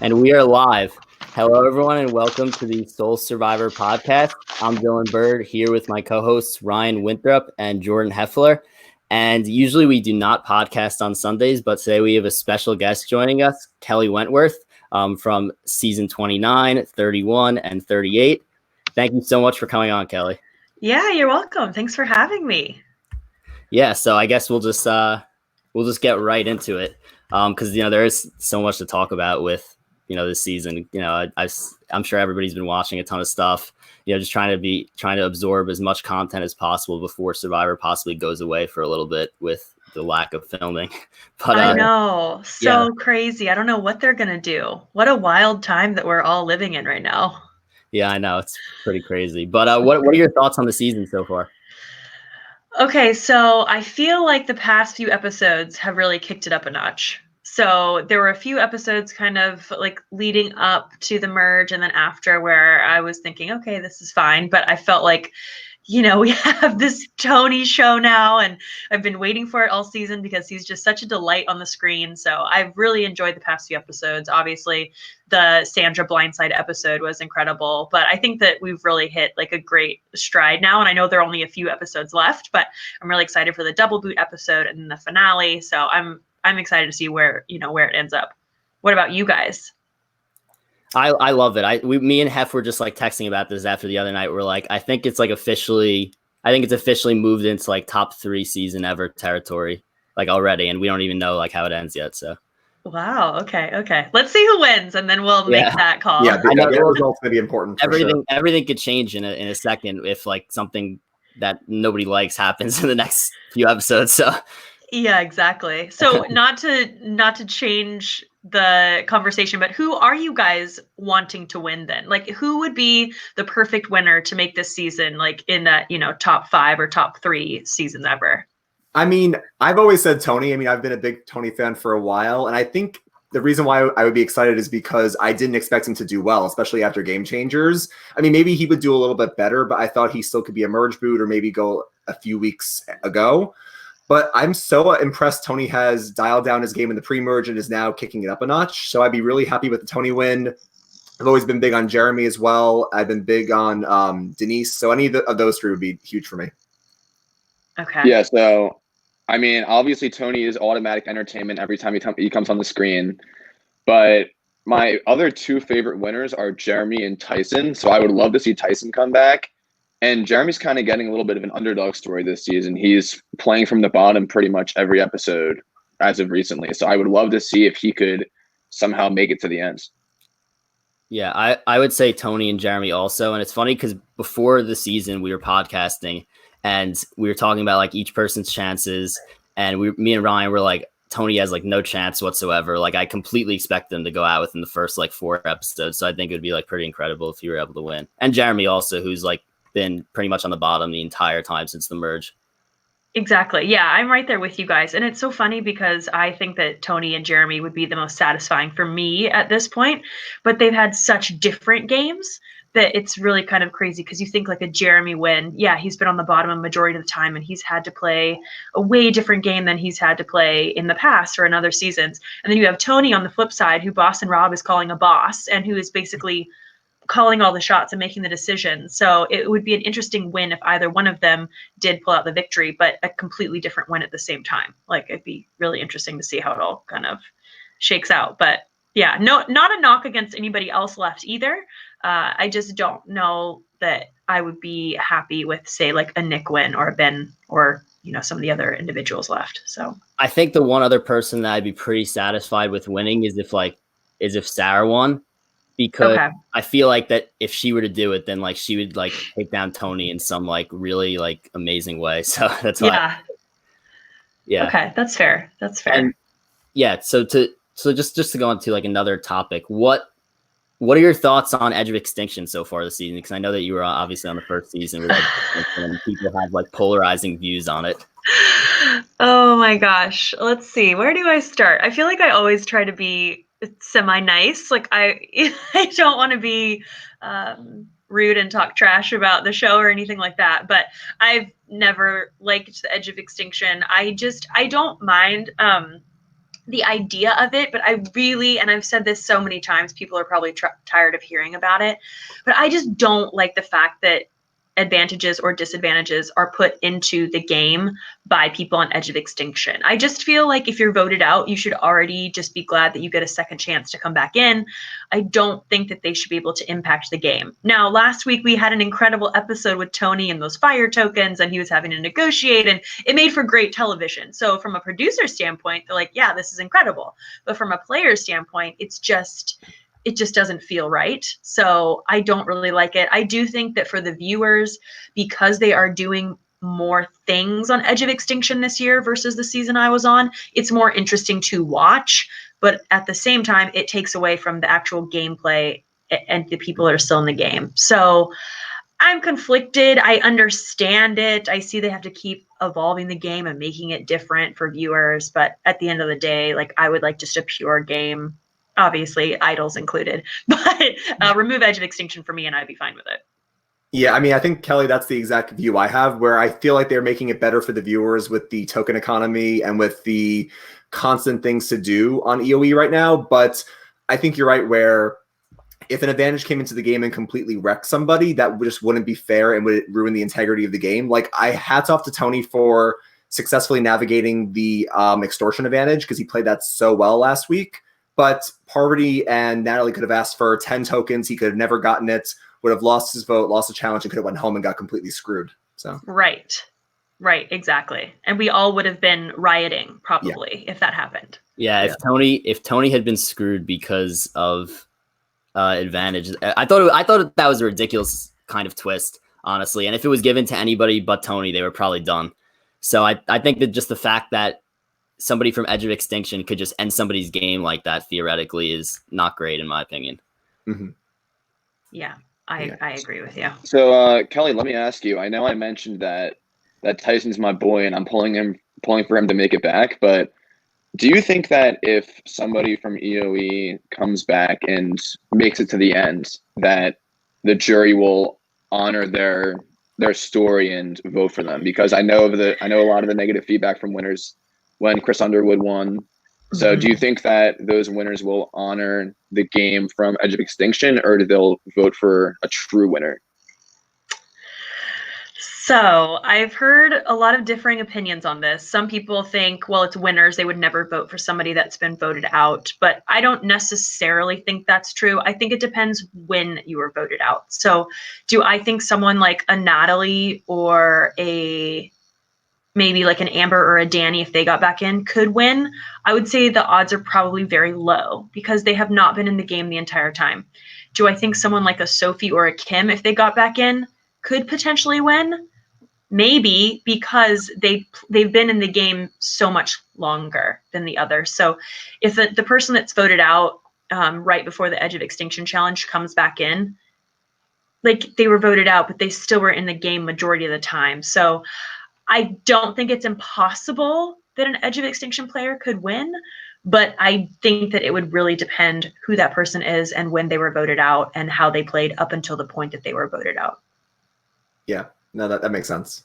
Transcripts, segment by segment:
And we are live. Hello, everyone, and welcome to the Soul Survivor podcast. I'm Dylan Bird here with my co-hosts Ryan Winthrop and Jordan Heffler. And usually we do not podcast on Sundays, but today we have a special guest joining us, Kelley Wentworth, from season 29, 31, and 38. Thank you so much for coming on, Kelley. Yeah, you're welcome. Thanks for having me. Yeah, so I guess we'll just get right into it because there is so much to talk about with this season. I'm sure everybody's been watching a ton of stuff. Just trying to absorb as much content as possible before Survivor possibly goes away for a little bit with the lack of filming. But I know, crazy. I don't know what they're gonna do. What a wild time that we're all living in right now. Yeah, I know, it's pretty crazy. But what are your thoughts on the season so far? Okay, so I feel like the past few episodes have really kicked it up a notch. So there were a few episodes kind of like leading up to the merge and then after where I was thinking, okay, this is fine. But I felt like, we have this Tony show now and I've been waiting for it all season because he's just such a delight on the screen. So I've really enjoyed the past few episodes. Obviously, the Sandra Blindside episode was incredible, but I think that we've really hit like a great stride now. And I know there are only a few episodes left, but I'm really excited for the double boot episode and the finale. So I'm excited to see where it ends up. What about you guys? I love it. Me and Hef were just like texting about this after the other night. We're like, I think it's officially moved into like top 3 season ever territory like already. And we don't even know like how it ends yet. So. Wow. Okay. Let's see who wins and then we'll make that call. Yeah, I know the results may be important. Everything could change in a second if like something that nobody likes happens in the next few episodes. So. Yeah, exactly. So not to change the conversation, but who are you guys wanting to win then? Like who would be the perfect winner to make this season like in that, top 5 or top 3 seasons ever? I mean, I've always said Tony. I mean, I've been a big Tony fan for a while. And I think the reason why I would be excited is because I didn't expect him to do well, especially after Game Changers. I mean, maybe he would do a little bit better, but I thought he still could be a merge boot or maybe go a few weeks ago. But I'm so impressed Tony has dialed down his game in the pre-merge and is now kicking it up a notch. So I'd be really happy with the Tony win. I've always been big on Jeremy as well. I've been big on Denise. So any of those 3 would be huge for me. Okay. Yeah, so, I mean, obviously Tony is automatic entertainment every time he comes on the screen. But my other 2 favorite winners are Jeremy and Tyson. So I would love to see Tyson come back. And Jeremy's kind of getting a little bit of an underdog story this season. He's playing from the bottom pretty much every episode as of recently. So I would love to see if he could somehow make it to the end. Yeah, I would say Tony and Jeremy also. And it's funny because before the season, we were podcasting and we were talking about like each person's chances. And me and Ryan were like, Tony has like no chance whatsoever. Like I completely expect them to go out within the first like 4 episodes. So I think it would be like pretty incredible if you were able to win. And Jeremy also, who's like been pretty much on the bottom the entire time since the merge. Exactly. Yeah, I'm right there with you guys. And it's so funny because I think that Tony and Jeremy would be the most satisfying for me at this point, but they've had such different games that it's really kind of crazy because you think like a Jeremy win. Yeah, he's been on the bottom a majority of the time and he's had to play a way different game than he's had to play in the past or in other seasons. And then you have Tony on the flip side, who Boston Rob is calling a boss and who is basically calling all the shots and making the decision. So it would be an interesting win if either one of them did pull out the victory, but a completely different win at the same time. Like it'd be really interesting to see how it all kind of shakes out. But yeah, not a knock against anybody else left either. I just don't know that I would be happy with say like a Nick win or a Ben or some of the other individuals left. So I think the one other person that I'd be pretty satisfied with winning is if Sarah won. Because I feel like that if she were to do it, then like she would like take down Tony in some like really like amazing way. So that's why. Yeah. Okay, that's fair. And yeah. So just to go on to like another topic, what are your thoughts on Edge of Extinction so far this season? Because I know that you were obviously on the first season with and people have like polarizing views on it. Oh my gosh. Let's see. Where do I start? I feel like I always try to be semi-nice. Like I don't want to be rude and talk trash about the show or anything like that, but I've never liked the Edge of Extinction. I don't mind the idea of it, but I really, and I've said this so many times, people are probably tired of hearing about it, but I just don't like the fact that advantages or disadvantages are put into the game by people on edge of extinction. I just feel like if you're voted out, you should already just be glad that you get a second chance to come back in. I don't think that they should be able to impact the game. Now, last week we had an incredible episode with Tony and those fire tokens, and he was having to negotiate, and it made for great television. So from a producer standpoint, they're like, yeah, this is incredible. But from a player standpoint, it just doesn't feel right. So I don't really like it. I do think that for the viewers, because they are doing more things on Edge of Extinction this year versus the season I was on, it's more interesting to watch. But at the same time, it takes away from the actual gameplay and the people that are still in the game. So I'm conflicted. I understand it. I see they have to keep evolving the game and making it different for viewers. But at the end of the day, like, I would like just a pure game. Obviously, idols included, but remove Edge of Extinction for me, and I'd be fine with it. Yeah, I mean, I think, Kelley, that's the exact view I have, where I feel like they're making it better for the viewers with the token economy and with the constant things to do on EOE right now. But I think you're right, where if an advantage came into the game and completely wrecked somebody, that just wouldn't be fair and would ruin the integrity of the game. Like, I hats off to Tony for successfully navigating the extortion advantage, because he played that so well last week. But Parvati and Natalie could have asked for 10 tokens. He could have never gotten it, would have lost his vote, lost the challenge, and could have went home and got completely screwed. So Right, exactly. And we all would have been rioting probably if that happened. Yeah, if Tony had been screwed because of advantage, I thought that was a ridiculous kind of twist, honestly. And if it was given to anybody but Tony, they were probably done. So I think that just the fact that somebody from Edge of Extinction could just end somebody's game like that theoretically is not great, in my opinion. Mm-hmm. Yeah, I agree with you. So, Kelley, let me ask you. I know I mentioned that Tyson's my boy, and I'm pulling for him to make it back. But do you think that if somebody from EOE comes back and makes it to the end, that the jury will honor their story and vote for them? Because I know a lot of the negative feedback from winners when Chris Underwood won. So do you think that those winners will honor the game from Edge of Extinction, or do they'll vote for a true winner? So I've heard a lot of differing opinions on this. Some people think, well, it's winners. They would never vote for somebody that's been voted out. But I don't necessarily think that's true. I think it depends when you were voted out. So do I think someone like a Natalie or maybe like an Amber or a Danny, if they got back in, could win? I would say the odds are probably very low because they have not been in the game the entire time. Do I think someone like a Sophie or a Kim, if they got back in, could potentially win? Maybe, because they've been in the game so much longer than the others. So if the person that's voted out right before the Edge of Extinction challenge comes back in, like, they were voted out, but they still were in the game majority of the time. So I don't think it's impossible that an Edge of Extinction player could win, but I think that it would really depend who that person is and when they were voted out and how they played up until the point that they were voted out. Yeah, no, that makes sense.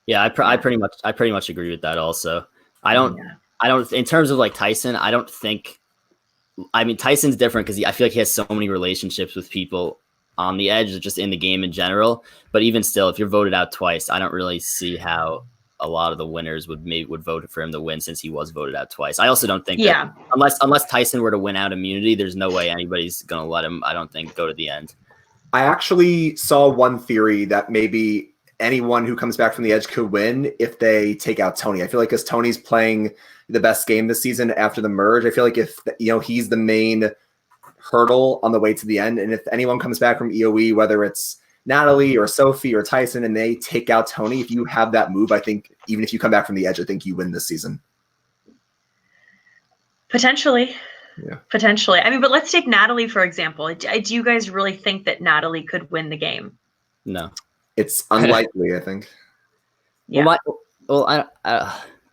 Yeah, I pretty much agree with that also. I don't, in terms of like Tyson, I don't think, I mean, Tyson's different because I feel like he has so many relationships with people on the edge, just in the game in general. But even still, if you're voted out twice, I don't really see how a lot of the winners would vote for him to win, since he was voted out twice. I also don't think that unless Tyson were to win out immunity, there's no way anybody's going to let him, I don't think, go to the end. I actually saw one theory that maybe anyone who comes back from the edge could win if they take out Tony. I feel like because Tony's playing the best game this season after the merge, I feel like if he's the main hurdle on the way to the end, and if anyone comes back from EOE, whether it's Natalie or Sophie or Tyson, and they take out Tony, if you have that move, I think even if you come back from the edge, I think you win this season. Potentially. Yeah. Potentially. I mean, but let's take Natalie, for example. Do you guys really think that Natalie could win the game? No. It's unlikely, I think. Yeah. Well,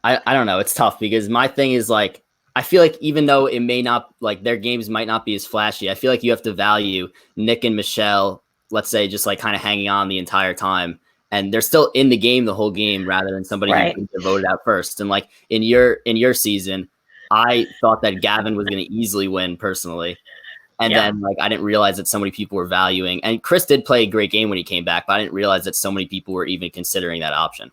I don't know. It's tough because my thing is, like, I feel like even though it may not, like, their games might not be as flashy, I feel like you have to value Nick and Michelle, let's say, just like kind of hanging on the entire time, and they're still in the game the whole game rather than somebody who voted out first. And like in your season, I thought that Gavin was going to easily win personally. And then like I didn't realize that so many people were valuing, and Chris did play a great game when he came back, but I didn't realize that so many people were even considering that option.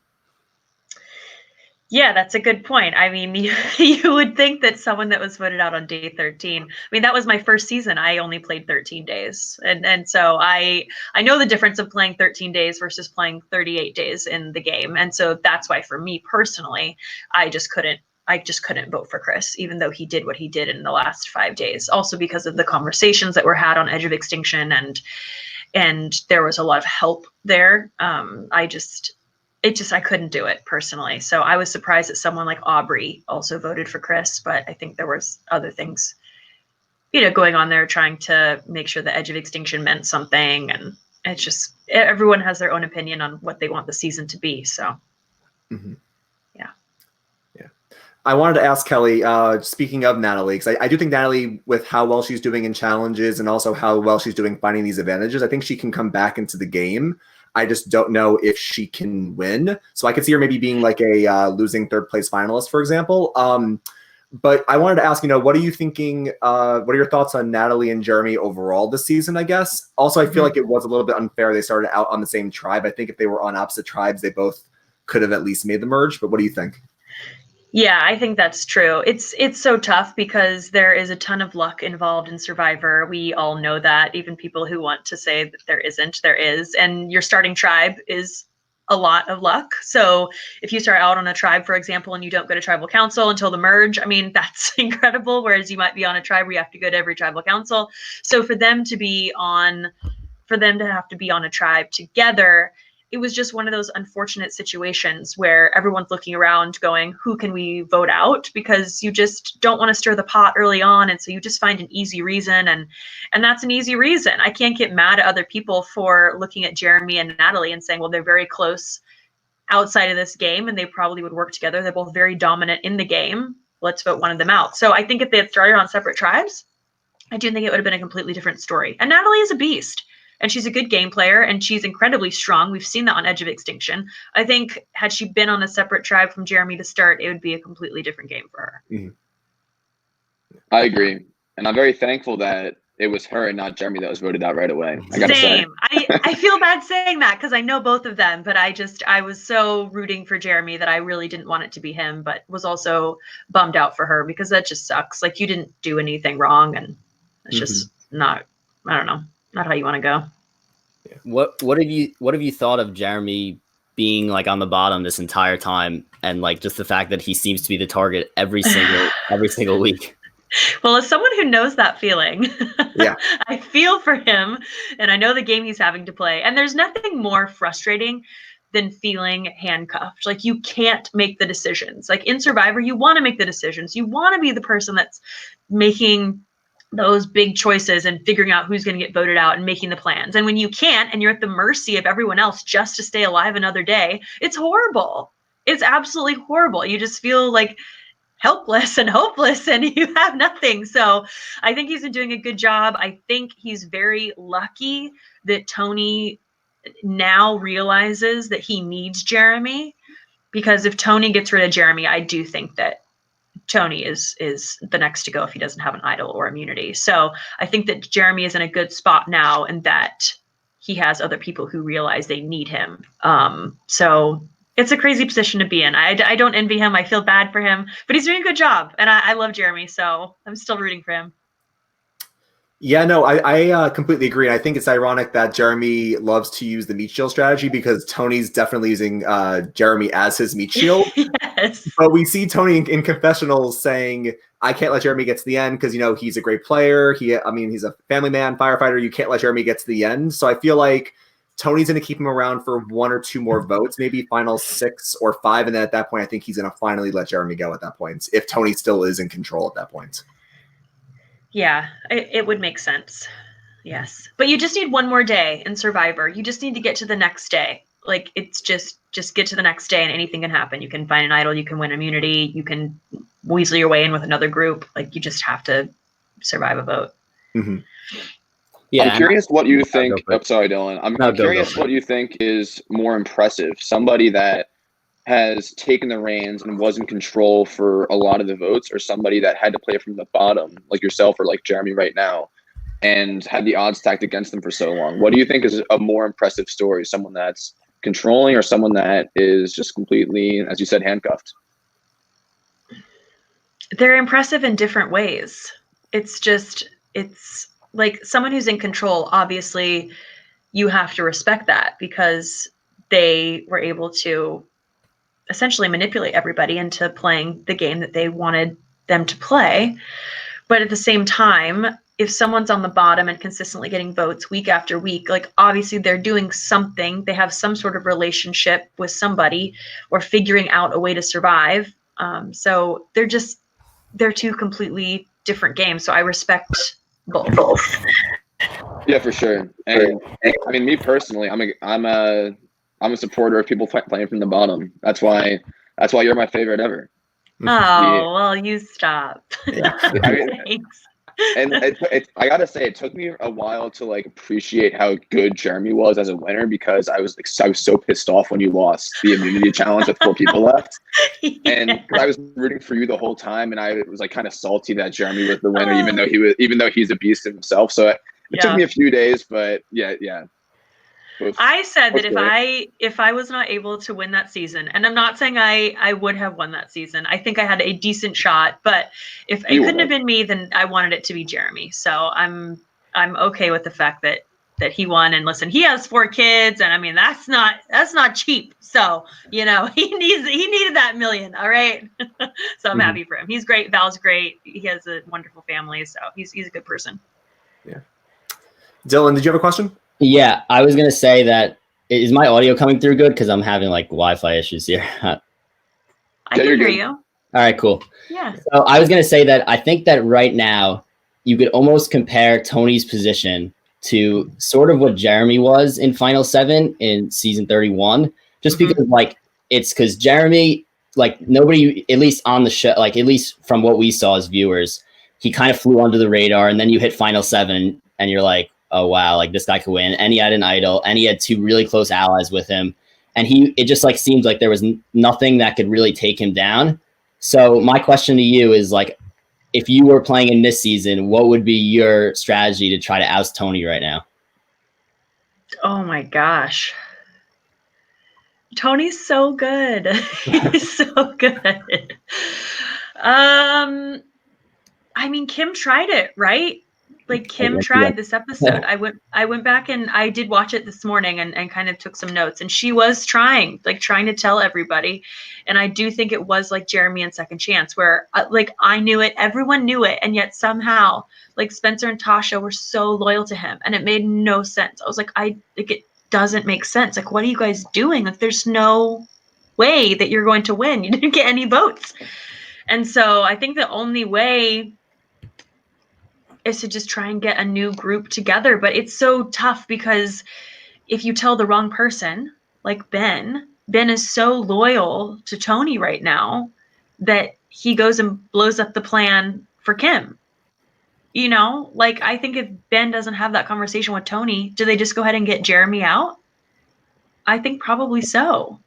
Yeah, that's a good point. I mean, you would think that someone that was voted out on day 13. I mean, that was my first season. I only played 13 days. And so I know the difference of playing 13 days versus playing 38 days in the game. And so that's why for me personally, I just couldn't vote for Chris, even though he did what he did in the last 5 days. Also because of the conversations that were had on Edge of Extinction, and there was a lot of help there. I couldn't do it personally. So I was surprised that someone like Aubrey also voted for Chris, but I think there was other things, going on there, trying to make sure the Edge of Extinction meant something. And it's just, everyone has their own opinion on what they want the season to be. So yeah. I wanted to ask Kelley, speaking of Natalie, because I do think Natalie, with how well she's doing in challenges and also how well she's doing finding these advantages, I think she can come back into the game. I just don't know if she can win. So I could see her maybe being like a losing third place finalist, for example. But I wanted to ask, what are you thinking? What are your thoughts on Natalie and Jeremy overall this season, I guess? Also, I feel like it was a little bit unfair. They started out on the same tribe. I think if they were on opposite tribes, they both could have at least made the merge. But what do you think? Yeah, I think that's true. It's so tough because there is a ton of luck involved in Survivor. We all know that. Even people who want to say that there isn't, there is. And your starting tribe is a lot of luck. So if you start out on a tribe, for example, and you don't go to tribal council until the merge, I mean, that's incredible. Whereas you might be on a tribe where you have to go to every tribal council. So for them to have to be on a tribe together, it was just one of those unfortunate situations where everyone's looking around going, who can we vote out? Because you just don't want to stir the pot early on. And so you just find an easy reason. And that's an easy reason. I can't get mad at other people for looking at Jeremy and Natalie and saying, well, they're very close outside of this game and they probably would work together. They're both very dominant in the game. Let's vote one of them out. So I think if they had started on separate tribes, I do think it would have been a completely different story. And Natalie is a beast. And she's a good game player, and she's incredibly strong. We've seen that on Edge of Extinction. I think had she been on a separate tribe from Jeremy to start, it would be a completely different game for her. Mm-hmm. I agree. And I'm very thankful that it was her and not Jeremy that was voted out right away. I gotta Same. say. I feel bad saying that because I know both of them, but I was so rooting for Jeremy that I really didn't want it to be him, but was also bummed out for her because that just sucks. Like, you didn't do anything wrong, and it's just not, I don't know, not how you want to go. Yeah. What have you thought of Jeremy being like on the bottom this entire time, and like just the fact that he seems to be the target every single week? Well, as someone who knows that feeling, yeah, I feel for him, and I know the game he's having to play. And there's nothing more frustrating than feeling handcuffed. Like, you can't make the decisions. Like in Survivor, you want to make the decisions. You want to be the person that's making those big choices and figuring out who's going to get voted out and making the plans. And when you can't, and you're at the mercy of everyone else just to stay alive another day, it's horrible. It's absolutely horrible. You just feel like helpless and hopeless and you have nothing. So I think he's been doing a good job. I think he's very lucky that Tony now realizes that he needs Jeremy, because if Tony gets rid of Jeremy, I do think that Tony is the next to go if he doesn't have an idol or immunity. So I think that Jeremy is in a good spot now, and that he has other people who realize they need him. So it's a crazy position to be in. I don't envy him. I feel bad for him, but he's doing a good job. And I love Jeremy, so I'm still rooting for him. Yeah, no, I completely agree. And I think it's ironic that Jeremy loves to use the meat shield strategy, because Tony's definitely using Jeremy as his meat shield. Yes. But we see Tony in confessionals saying, I can't let Jeremy get to the end because, he's a great player. He's a family man, firefighter. You can't let Jeremy get to the end. So I feel like Tony's going to keep him around for 1 or 2 more votes, maybe final 6 or 5. And then at that point, I think he's going to finally let Jeremy go at that point, if Tony still is in control at that point. Yeah, it would make sense. Yes. But you just need 1 more day in Survivor. You just need to get to the next day. Like, it's just get to the next day and anything can happen. You can find an idol, you can win immunity, you can weasel your way in with another group. Like, you just have to survive a vote. Mm-hmm. Yeah, I'm curious what you think. Oh, sorry, Dylan. I'm curious what you think is more impressive. Somebody that has taken the reins and was in control for a lot of the votes, or somebody that had to play from the bottom, like yourself or like Jeremy right now, and had the odds stacked against them for so long? What do you think is a more impressive story? Someone that's controlling, or someone that is just completely, as you said, handcuffed? They're impressive in different ways. It's like someone who's in control, obviously you have to respect that because they were able to essentially manipulate everybody into playing the game that they wanted them to play. But at the same time, if someone's on the bottom and consistently getting votes week after week, like obviously they're doing something, they have some sort of relationship with somebody or figuring out a way to survive. So they're two completely different games. So I respect both. Yeah, for sure. And I mean, me personally, I'm a supporter of people playing from the bottom. That's why you're my favorite ever. Oh, well, you stop. Yeah. I mean, Thanks. and I gotta say, it took me a while to like appreciate how good Jeremy was as a winner, because I was so pissed off when you lost the immunity challenge with 4 people left, and Yeah. I was rooting for you the whole time, and I was like kind of salty that Jeremy was the winner, even though he's a beast himself. So it took me a few days, but yeah. I said that great. if I was not able to win that season, and I'm not saying I would have won that season. I think I had a decent shot, but if it couldn't have been me, then I wanted it to be Jeremy. So I'm okay with the fact that he won. And listen, he has 4 kids, and I mean that's not cheap. So he needed that million. All right. So I'm happy for him. He's great. Val's great. He has a wonderful family. So he's a good person. Yeah. Dylan, did you have a question? Yeah, I was gonna say that. Is my audio coming through good? Because I'm having like Wi-Fi issues here. I can hear you. All right, cool. Yeah. So I was gonna say that I think that right now you could almost compare Tony's position to sort of what Jeremy was in Final 7 in season 31, just because like it's because Jeremy, like nobody, at least on the show, like at least from what we saw as viewers, he kind of flew under the radar, and then you hit Final 7 and you're like, oh wow, like this guy could win. And he had an idol, and he had 2 really close allies with him, and it just like seems like there was nothing that could really take him down. So my question to you is like, if you were playing in this season, what would be your strategy to try to oust Tony right now? Oh my gosh. Tony's so good. He's so good. I mean, Kim tried it, right? Like Kim tried this episode. I went back and I did watch it this morning and kind of took some notes, and she was trying to tell everybody. And I do think it was like Jeremy and Second Chance, where like I knew it, everyone knew it, and yet somehow like Spencer and Tasha were so loyal to him, and it made no sense. I was like, it doesn't make sense. Like, what are you guys doing? Like, there's no way that you're going to win. You didn't get any votes. And so I think the only way is to just try and get a new group together. But it's so tough because if you tell the wrong person, like Ben is so loyal to Tony right now that he goes and blows up the plan for Kim. You know, like I think if Ben doesn't have that conversation with Tony, do they just go ahead and get Jeremy out? I think probably so.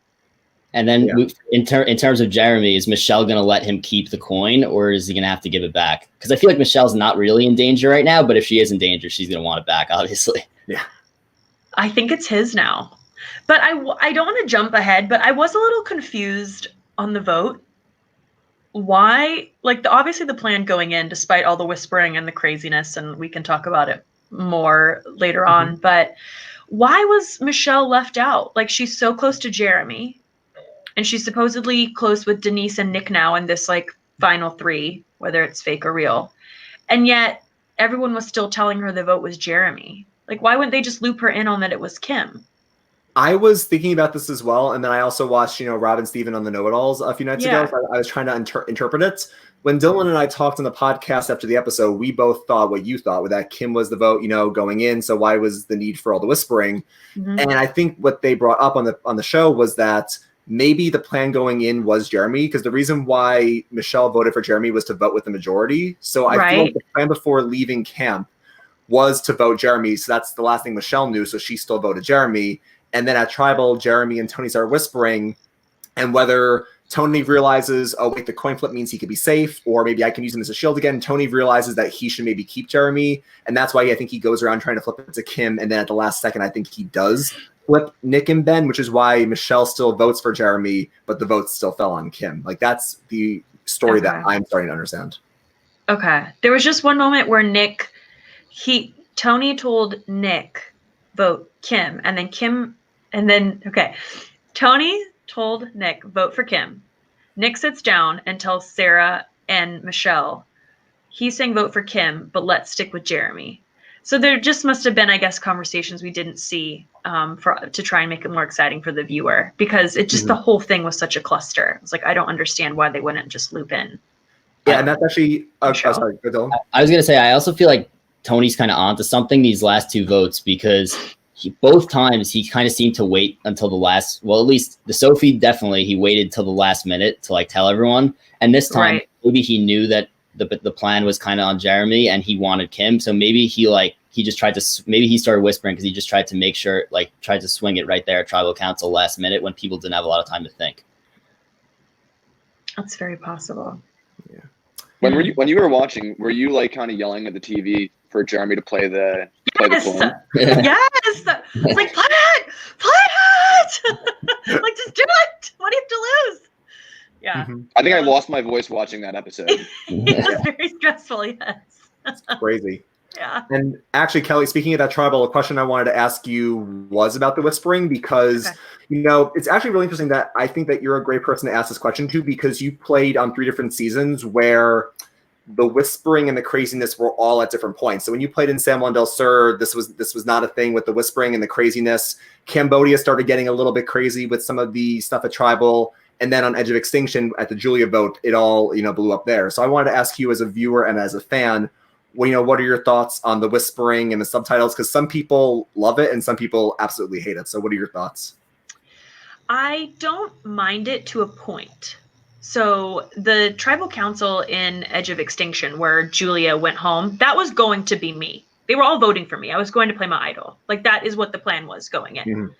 And then in terms of Jeremy, is Michelle going to let him keep the coin, or is he going to have to give it back? Because I feel like Michelle's not really in danger right now, but if she is in danger, she's going to want it back, obviously. Yeah. I think it's his now. But I don't want to jump ahead, but I was a little confused on the vote. Why? Like, obviously the plan going in, despite all the whispering and the craziness, and we can talk about it more later on, but why was Michelle left out? Like, she's so close to Jeremy. And she's supposedly close with Denise and Nick now in this like final 3, whether it's fake or real. And yet everyone was still telling her the vote was Jeremy. Like, why wouldn't they just loop her in on that it was Kim? I was thinking about this as well. And then I also watched, Rob and Steven on the Know-It-Alls a few nights ago. So I was trying to interpret it. When Dylan and I talked on the podcast after the episode, we both thought what you thought, that Kim was the vote, going in. So why was the need for all the whispering? And I think what they brought up on the show was that maybe the plan going in was Jeremy, because the reason why Michelle voted for Jeremy was to vote with the majority. So I feel like the plan before leaving camp was to vote Jeremy. So that's the last thing Michelle knew. So she still voted Jeremy. And then at Tribal, Jeremy and Tony started whispering. and whether Tony realizes, oh wait, the coin flip means he could be safe, or maybe I can use him as a shield again. Tony realizes that he should maybe keep Jeremy, and that's why I think he goes around trying to flip it to Kim, and then at the last second, I think he does flip Nick and Ben, which is why Michelle still votes for Jeremy, but the votes still fell on Kim. Like, that's the story that I'm starting to understand. Okay. There was just one moment where Tony told Nick, vote Kim, Tony told Nick, vote for Kim. Nick sits down and tells Sarah and Michelle, he's saying vote for Kim, but let's stick with Jeremy. So there just must have been, I guess, conversations we didn't see to try and make it more exciting for the viewer, because it just, the whole thing was such a cluster. It's like, I don't understand why they wouldn't just loop in. Yeah, and that's actually, sorry, go Dylan. I was going to say, I also feel like Tony's kind of onto something these last two votes, because both times he kind of seemed to wait until the last, well, at least the Sophie, definitely he waited till the last minute to like tell everyone. And this time, maybe he knew that the plan was kind of on Jeremy and he wanted Kim. So maybe he just tried to, maybe he started whispering because he just tried to make sure, like tried to swing it right there at Tribal Council last minute when people didn't have a lot of time to think. That's very possible. Yeah. When you were watching, were you like kind of yelling at the TV for Jeremy to play the clone? Yes. It's like, play it. Like, just do it. What do you have to lose? Yeah. I think I lost my voice watching that episode. It was very stressful. Yes. It's crazy. Yeah. And actually, Kelley, speaking of that Tribal, a question I wanted to ask you was about the whispering, because, you know, it's actually really interesting that I think that you're a great person to ask this question to, because you played on 3 different seasons where the whispering and the craziness were all at different points. So when you played in San Juan del Sur, this was not a thing with the whispering and the craziness. Cambodia started getting a little bit crazy with some of the stuff at Tribal. And then on Edge of Extinction at the Julia vote, it all, you know, blew up there. So I wanted to ask you as a viewer and as a fan, well, you know, what are your thoughts on the whispering and the subtitles? Because some people love it and some people absolutely hate it. So what are your thoughts? I don't mind it to a point. So the Tribal Council in Edge of Extinction, where Julia went home, that was going to be me. They were all voting for me. I was going to play my idol. Like, that is what the plan was going in.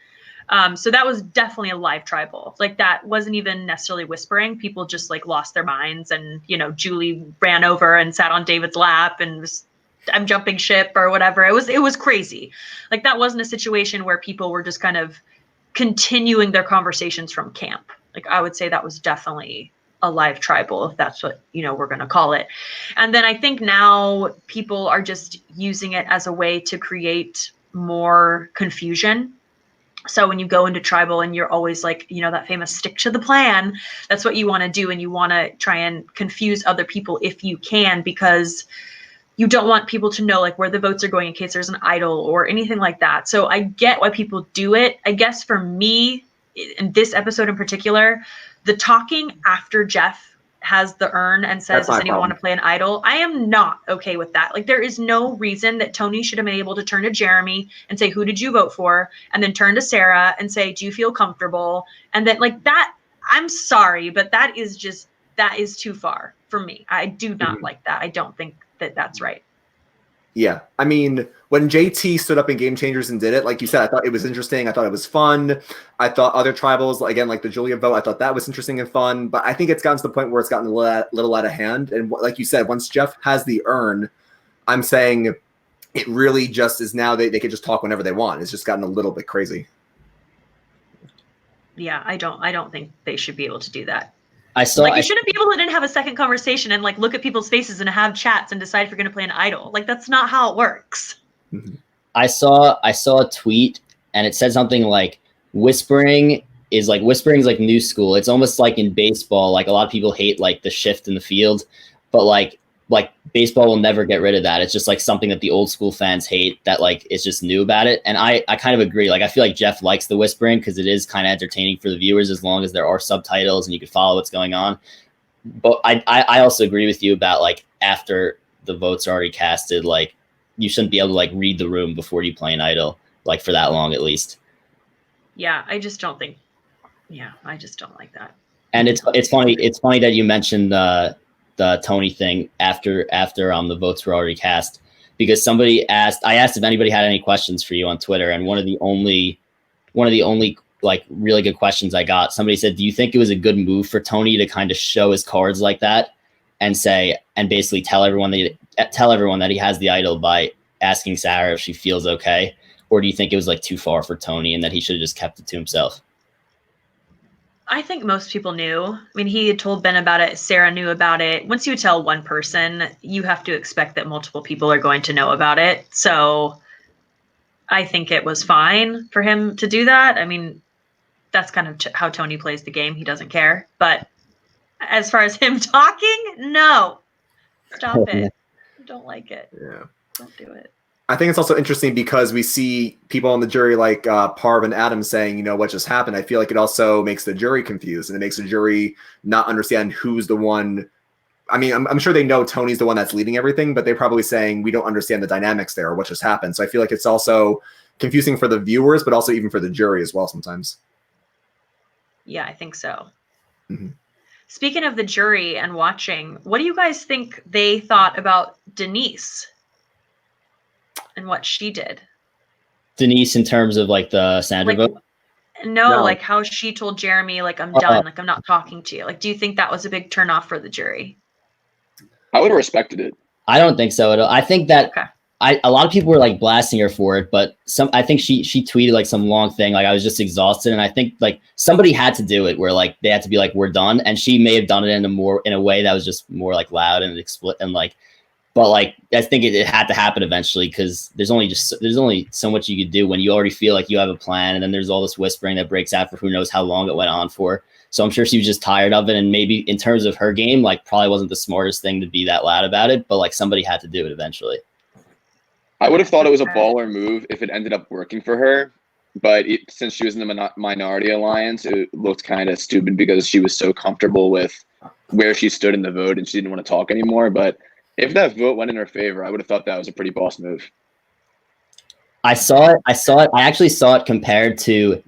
So that was definitely a live tribal. Like, that wasn't even necessarily whispering. People just like lost their minds, and, you know, Julie ran over and sat on David's lap and was, I'm jumping ship or whatever. It was crazy. Like, that wasn't a situation where people were just kind of continuing their conversations from camp. Like, I would say that was definitely a live tribal, if that's what, you know, we're going to call it. And then I think now people are just using it as a way to create more confusion. So when you go into tribal and you're always like, you know, that famous stick to the plan, that's what you want to do. And you want to try and confuse other people if you can, because you don't want people to know like where the votes are going in case there's an idol or anything like that. So I get why people do it. I guess for me, in this episode in particular, the talking after Jeff has the urn and says, does anyone want to play an idol? I am not okay with that. Like, there is no reason that Tony should have been able to turn to Jeremy and say, who did you vote for? And then turn to Sarah and say, do you feel comfortable? And then like that, I'm sorry, but that is too far for me. I do not like that. I don't think that that's right. Yeah. I mean, when JT stood up in Game Changers and did it, like you said, I thought it was interesting. I thought it was fun. I thought other tribals, again, like the Julia vote, I thought that was interesting and fun. But I think it's gotten to the point where it's gotten a little out of hand. And like you said, once Jeff has the urn, I'm saying it really just is now they can just talk whenever they want. It's just gotten a little bit crazy. Yeah, I don't think they should be able to do that. You shouldn't be able to then have a second conversation and like look at people's faces and have chats and decide if you're going to play an idol. Like, that's not how it works. I saw a tweet and it said something like whispering is like new school. It's almost like in baseball, like a lot of people hate like the shift in the field, but like baseball will never get rid of that. It's just like something that the old school fans hate that like is just new about it. And I kind of agree. Like, I feel like Jeff likes the whispering because it is kind of entertaining for the viewers as long as there are subtitles and you can follow what's going on. But I also agree with you about like after the votes are already casted, like you shouldn't be able to like read the room before you play an idol, like for that long at least. Yeah, I just don't like that. And it's funny that you mentioned the Tony thing after the votes were already cast, because I asked if anybody had any questions for you on Twitter, and one of the only like really good questions I got. Somebody said, do you think it was a good move for Tony to kind of show his cards like that and basically tell everyone that he has the idol by asking Sarah if she feels okay? Or do you think it was like too far for Tony and that he should have just kept it to himself? I think most people knew. I mean, he had told Ben about it. Sarah knew about it. Once you tell one person, you have to expect that multiple people are going to know about it. So I think it was fine for him to do that. I mean, that's kind of how Tony plays the game. He doesn't care. But as far as him talking, no. Stop it. I don't like it. Yeah. Don't do it. I think it's also interesting because we see people on the jury like Parv and Adam saying, what just happened. I feel like it also makes the jury confused, and it makes the jury not understand who's the one. I mean, I'm sure they know Tony's the one that's leading everything, but they're probably saying we don't understand the dynamics there or what just happened. So I feel like it's also confusing for the viewers, but also even for the jury as well sometimes. Yeah, I think so. Mm-hmm. Speaking of the jury and watching, what do you guys think they thought about Denise and what she did? Denise, in terms of like the Sandra vote? No, like how she told Jeremy, like, I'm done, like, I'm not talking to you. Like, do you think that was a big turnoff for the jury? I would have respected it. I don't think so at all. I think that a lot of people were like blasting her for it, but I think she tweeted like some long thing, like I was just exhausted, and I think like somebody had to do it where like they had to be like, we're done, and she may have done it in a way that was just more like loud and and like, but like I think it had to happen eventually, because there's only so much you could do when you already feel like you have a plan, and then there's all this whispering that breaks out for who knows how long it went on for. So I'm sure she was just tired of it, and maybe in terms of her game, like probably wasn't the smartest thing to be that loud about it, but like somebody had to do it eventually. I would have thought it was a baller move if it ended up working for her, but since she was in the minority alliance, it looked kind of stupid because she was so comfortable with where she stood in the vote and she didn't want to talk anymore. But if that vote went in her favor, I would have thought that was a pretty boss move. I saw it. I actually saw it compared to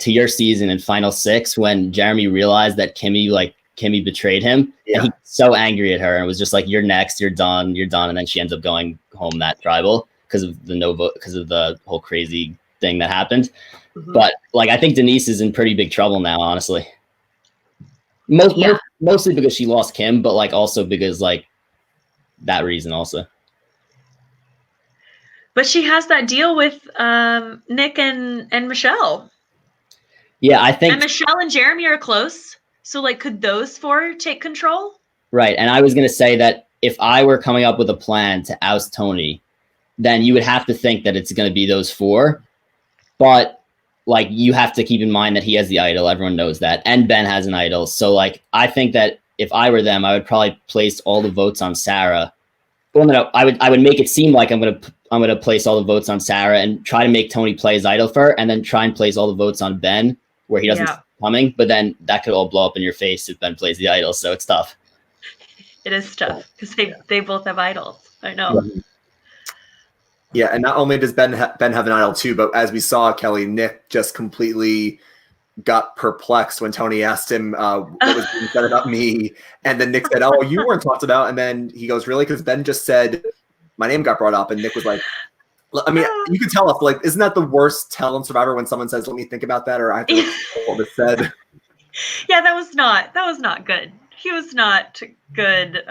your season in Final Six when Jeremy realized that Kimmy betrayed him, and he was so angry at her and was just like, "You're next. You're done. You're done." And then she ends up going home that tribal because of the no vote, because of the whole crazy thing that happened. Mm-hmm. But like, I think Denise is in pretty big trouble now, honestly. Mostly because she lost Kim, but like also because like that reason also. But she has that deal with Nick and Michelle. Yeah, I think. And Michelle and Jeremy are close. So, like, could those four take control? Right. And I was going to say that if I were coming up with a plan to oust Tony, then you would have to think that it's going to be those four. But, like, you have to keep in mind that he has the idol. Everyone knows that. And Ben has an idol. So, like, I think that if I were them, I would probably place all the votes on Sarah. Well, no, I would make it seem like I'm gonna place all the votes on Sarah and try to make Tony play his idol for her, and then try and place all the votes on Ben where he doesn't see it coming. But then that could all blow up in your face if Ben plays the idol. So it's tough. It is tough because they both have idols. I know. Yeah, and not only does Ben have an idol too, but as we saw, Kelley, Nick just completely got perplexed when Tony asked him what was being said about me, and then Nick said, "Oh, you weren't talked about," and then he goes, "Really?" Because Ben just said my name got brought up, and Nick was like, I mean, you can tell us, like, isn't that the worst tell on Survivor when someone says, "Let me think about that," or "I have to look at what was said"? Yeah, that was not good. He was not good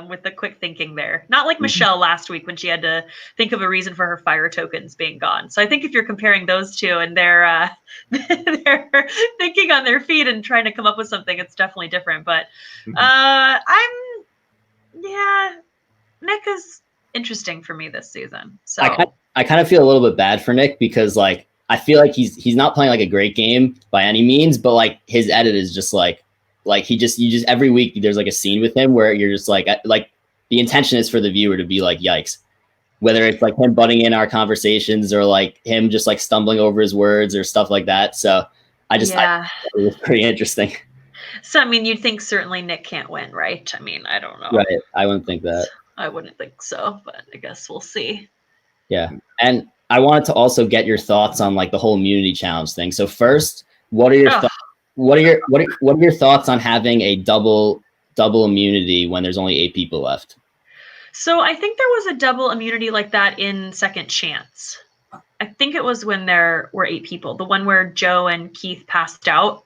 with the quick thinking there. Not like Michelle last week when she had to think of a reason for her fire tokens being gone. So I think if you're comparing those two and they're thinking on their feet and trying to come up with something, it's definitely different. But Nick is interesting for me this season. So I kind of feel a little bit bad for Nick because like I feel like he's not playing like a great game by any means, but like his edit is just like you just every week there's like a scene with him where you're just like the intention is for the viewer to be like, yikes, whether it's like him butting in our conversations or like him just like stumbling over his words or stuff like that. So I it was pretty interesting. So I mean, you'd think certainly Nick can't win, right? I mean, I don't know. Right. I wouldn't think that. I wouldn't think so, but I guess we'll see. Yeah. And I wanted to also get your thoughts on like the whole immunity challenge thing. So first, what are your thoughts? What are your thoughts on having a double immunity when there's only 8 people left? So I think there was a double immunity like that in Second Chance. I think it was when there were 8 people. The one where Joe and Keith passed out.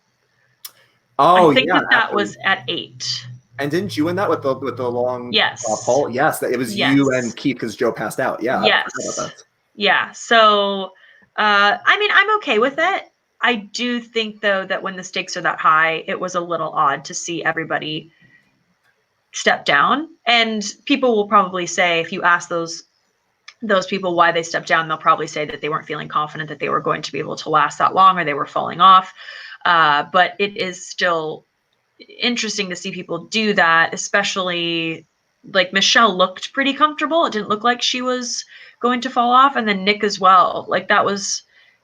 Oh, I think yeah, that was at 8. And didn't you win that with the long Yes. poll? Yes, that it was you and Keith because Joe passed out. Yeah, yes. I forgot about that. Yeah. So, I mean, I'm okay with it. I do think though that when the stakes are that high, it was a little odd to see everybody step down. And people will probably say, if you ask those people why they stepped down, they'll probably say that they weren't feeling confident that they were going to be able to last that long, or they were falling off. But it is still interesting to see people do that, especially like Michelle looked pretty comfortable. It didn't look like she was going to fall off. And then Nick as well. Like that was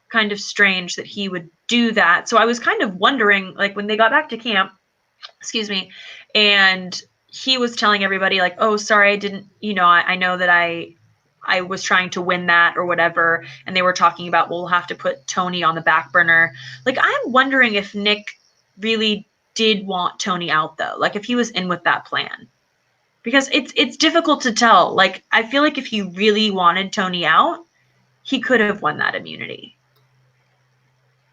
kind of strange that he would do that. So I was kind of wondering, like when they got back to camp, excuse me, and he was telling everybody like, oh, sorry, I didn't, I know that I was trying to win that or whatever. And they were talking about, well, we'll have to put Tony on the back burner. Like, I'm wondering if Nick really did want Tony out though. Like if he was in with that plan, because it's difficult to tell. Like, I feel like if he really wanted Tony out, he could have won that immunity.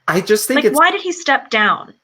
I just think like, why did he step down?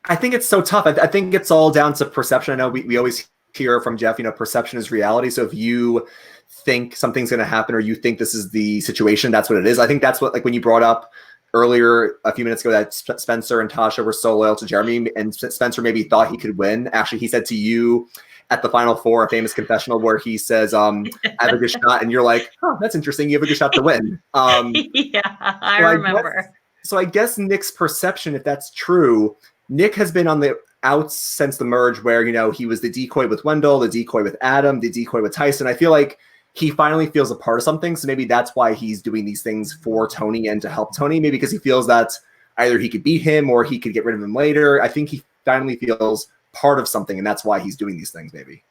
I think it's so tough. I think it's all down to perception. I know we always hear from Jeff, perception is reality. So if you think something's going to happen or you think this is the situation, that's what it is. I think that's what, like when you brought up earlier a few minutes ago that Spencer and Tasha were so loyal to Jeremy and Spencer maybe thought he could win. Actually, he said to you at the Final Four, a famous confessional where he says, I have a good shot. And you're like, oh, that's interesting. You have a good shot to win. Yeah, I remember. I guess Nick's perception, if that's true, Nick has been on the outs since the merge where, he was the decoy with Wendell, the decoy with Adam, the decoy with Tyson. I feel like he finally feels a part of something. So maybe that's why he's doing these things for Tony and to help Tony, maybe because he feels that either he could beat him or he could get rid of him later. I think he finally feels part of something, and that's why he's doing these things, maybe.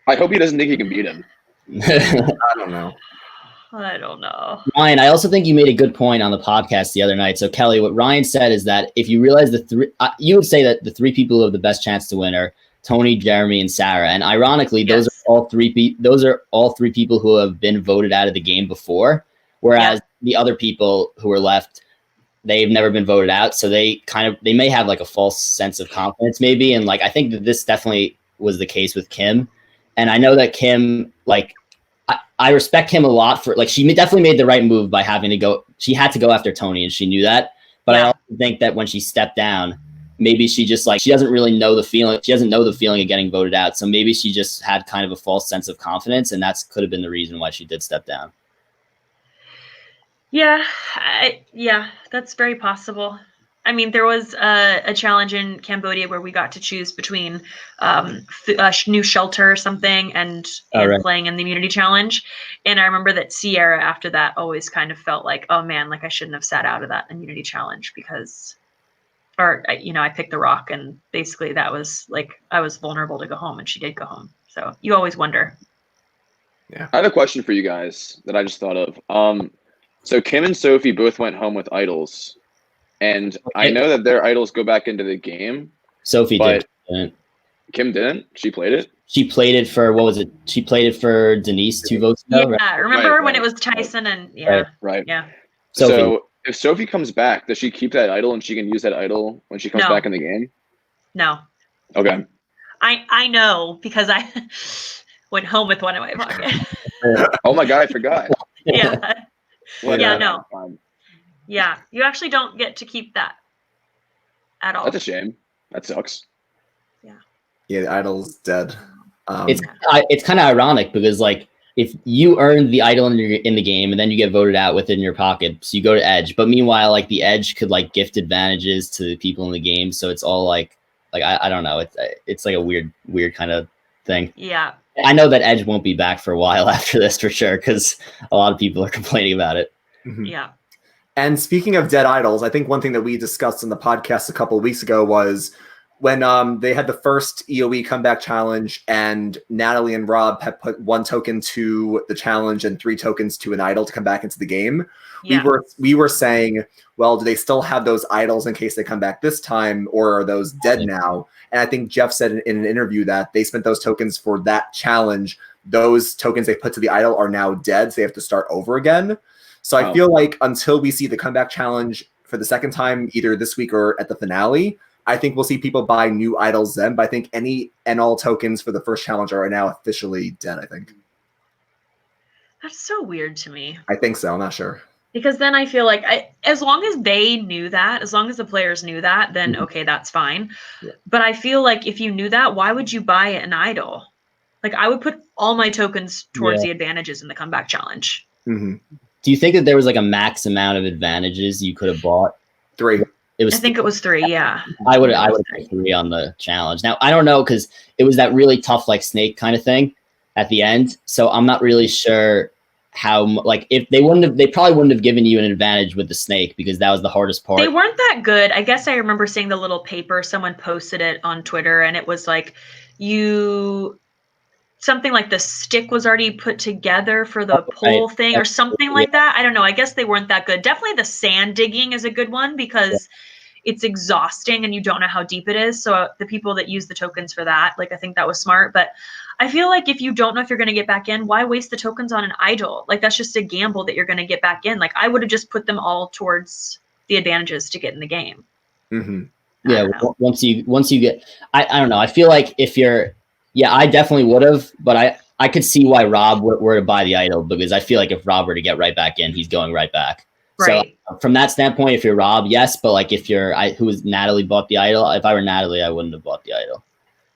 I hope he doesn't think he can beat him. I don't know. Ryan, I also think you made a good point on the podcast the other night. So Kelley, what Ryan said is that if you realize you would say that the 3 people who have the best chance to win are Tony, Jeremy, and Sarah. And ironically, yes. those are all 3 people who have been voted out of the game before, whereas the other people who are left, they've never been voted out. So they may have like a false sense of confidence maybe. And like, I think that this definitely was the case with Kim. And I know that Kim, like, I respect Kim a lot for, like, she definitely made the right move by having to go. She had to go after Tony and she knew that. But I also think that when she stepped down, maybe she just she doesn't really know the feeling. She doesn't know the feeling of getting voted out. So maybe she just had kind of a false sense of confidence. And that's could have been the reason why she did step down. Yeah. That's very possible. I mean, there was a challenge in Cambodia where we got to choose between a new shelter or something and playing in the immunity challenge. And I remember that Sierra after that always kind of felt like, oh man, like I shouldn't have sat out of that immunity challenge I picked the rock and basically that was like, I was vulnerable to go home and she did go home. So you always wonder. Yeah. I have a question for you guys that I just thought of. So Kim and Sophie both went home with idols. And I know that their idols go back into the game. Sophie didn't. Kim didn't? She played it? She played it for, what was it? She played it for Denise 2 votes ago, right? Remember when it was Tyson and Right. Yeah. Sophie. So if Sophie comes back, does she keep that idol and she can use that idol when she comes back in the game? No. Okay. I know because I went home with one in my pocket. Oh my God, I forgot. Yeah. No. Yeah, you actually don't get to keep that at all. That's a shame. That sucks. Yeah, the idol's dead. It's kind of ironic because like if you earned the idol in the game and then you get voted out within your pocket, so you go to Edge. But meanwhile, like the Edge could like gift advantages to the people in the game, so it's all like I don't know. It's like a weird kind of thing. Yeah. I know that Edge won't be back for a while after this for sure because a lot of people are complaining about it. Mm-hmm. Yeah. And speaking of dead idols, I think one thing that we discussed in the podcast a couple of weeks ago was when they had the first EOE comeback challenge and Natalie and Rob had put 1 token to the challenge and 3 tokens to an idol to come back into the game. Yeah. We were saying, well, do they still have those idols in case they come back this time, or are those dead now? And I think Jeff said in an interview that they spent those tokens for that challenge those tokens they put to the idol are now dead, so they have to start over again. So I feel like until we see the comeback challenge for the second time, either this week or at the finale, I think we'll see people buy new idols then. But I think any and all tokens for the first challenge are now officially dead, I think. That's so weird to me. I think so. I'm not sure. Because then I feel like as long as they knew that, as long as the players knew that, then okay, that's fine. Yeah. But I feel like if you knew that, why would you buy an idol? Like I would put all my tokens towards the advantages in the comeback challenge. Mm-hmm. Do you think that there was like a max amount of advantages you could have bought? 3. It was. I think it was 3. Yeah. I would put 3 on the challenge. Now I don't know because it was that really tough like snake kind of thing at the end. So I'm not really sure how like if they probably wouldn't have given you an advantage with the snake because that was the hardest part. They weren't that good. I guess I remember seeing the little paper. Someone posted it on Twitter, and it was like something like the stick was already put together for the pole thing or something like that. I don't know. I guess they weren't that good. Definitely the sand digging is a good one because it's exhausting and you don't know how deep it is. So the people that use the tokens for that, like I think that was smart. But I feel like if you don't know if you're going to get back in, why waste the tokens on an idol? Like that's just a gamble that you're going to get back in. Like I would have just put them all towards the advantages to get in the game. Mm-hmm. Yeah. Once you get, I don't know. I feel like if you're, I definitely would have, but I could see why Rob were to buy the idol because I feel like if Rob were to get right back in, he's going right back. Right. So from that standpoint, if you're Rob, yes, but like if you're, who was Natalie bought the idol? If I were Natalie, I wouldn't have bought the idol.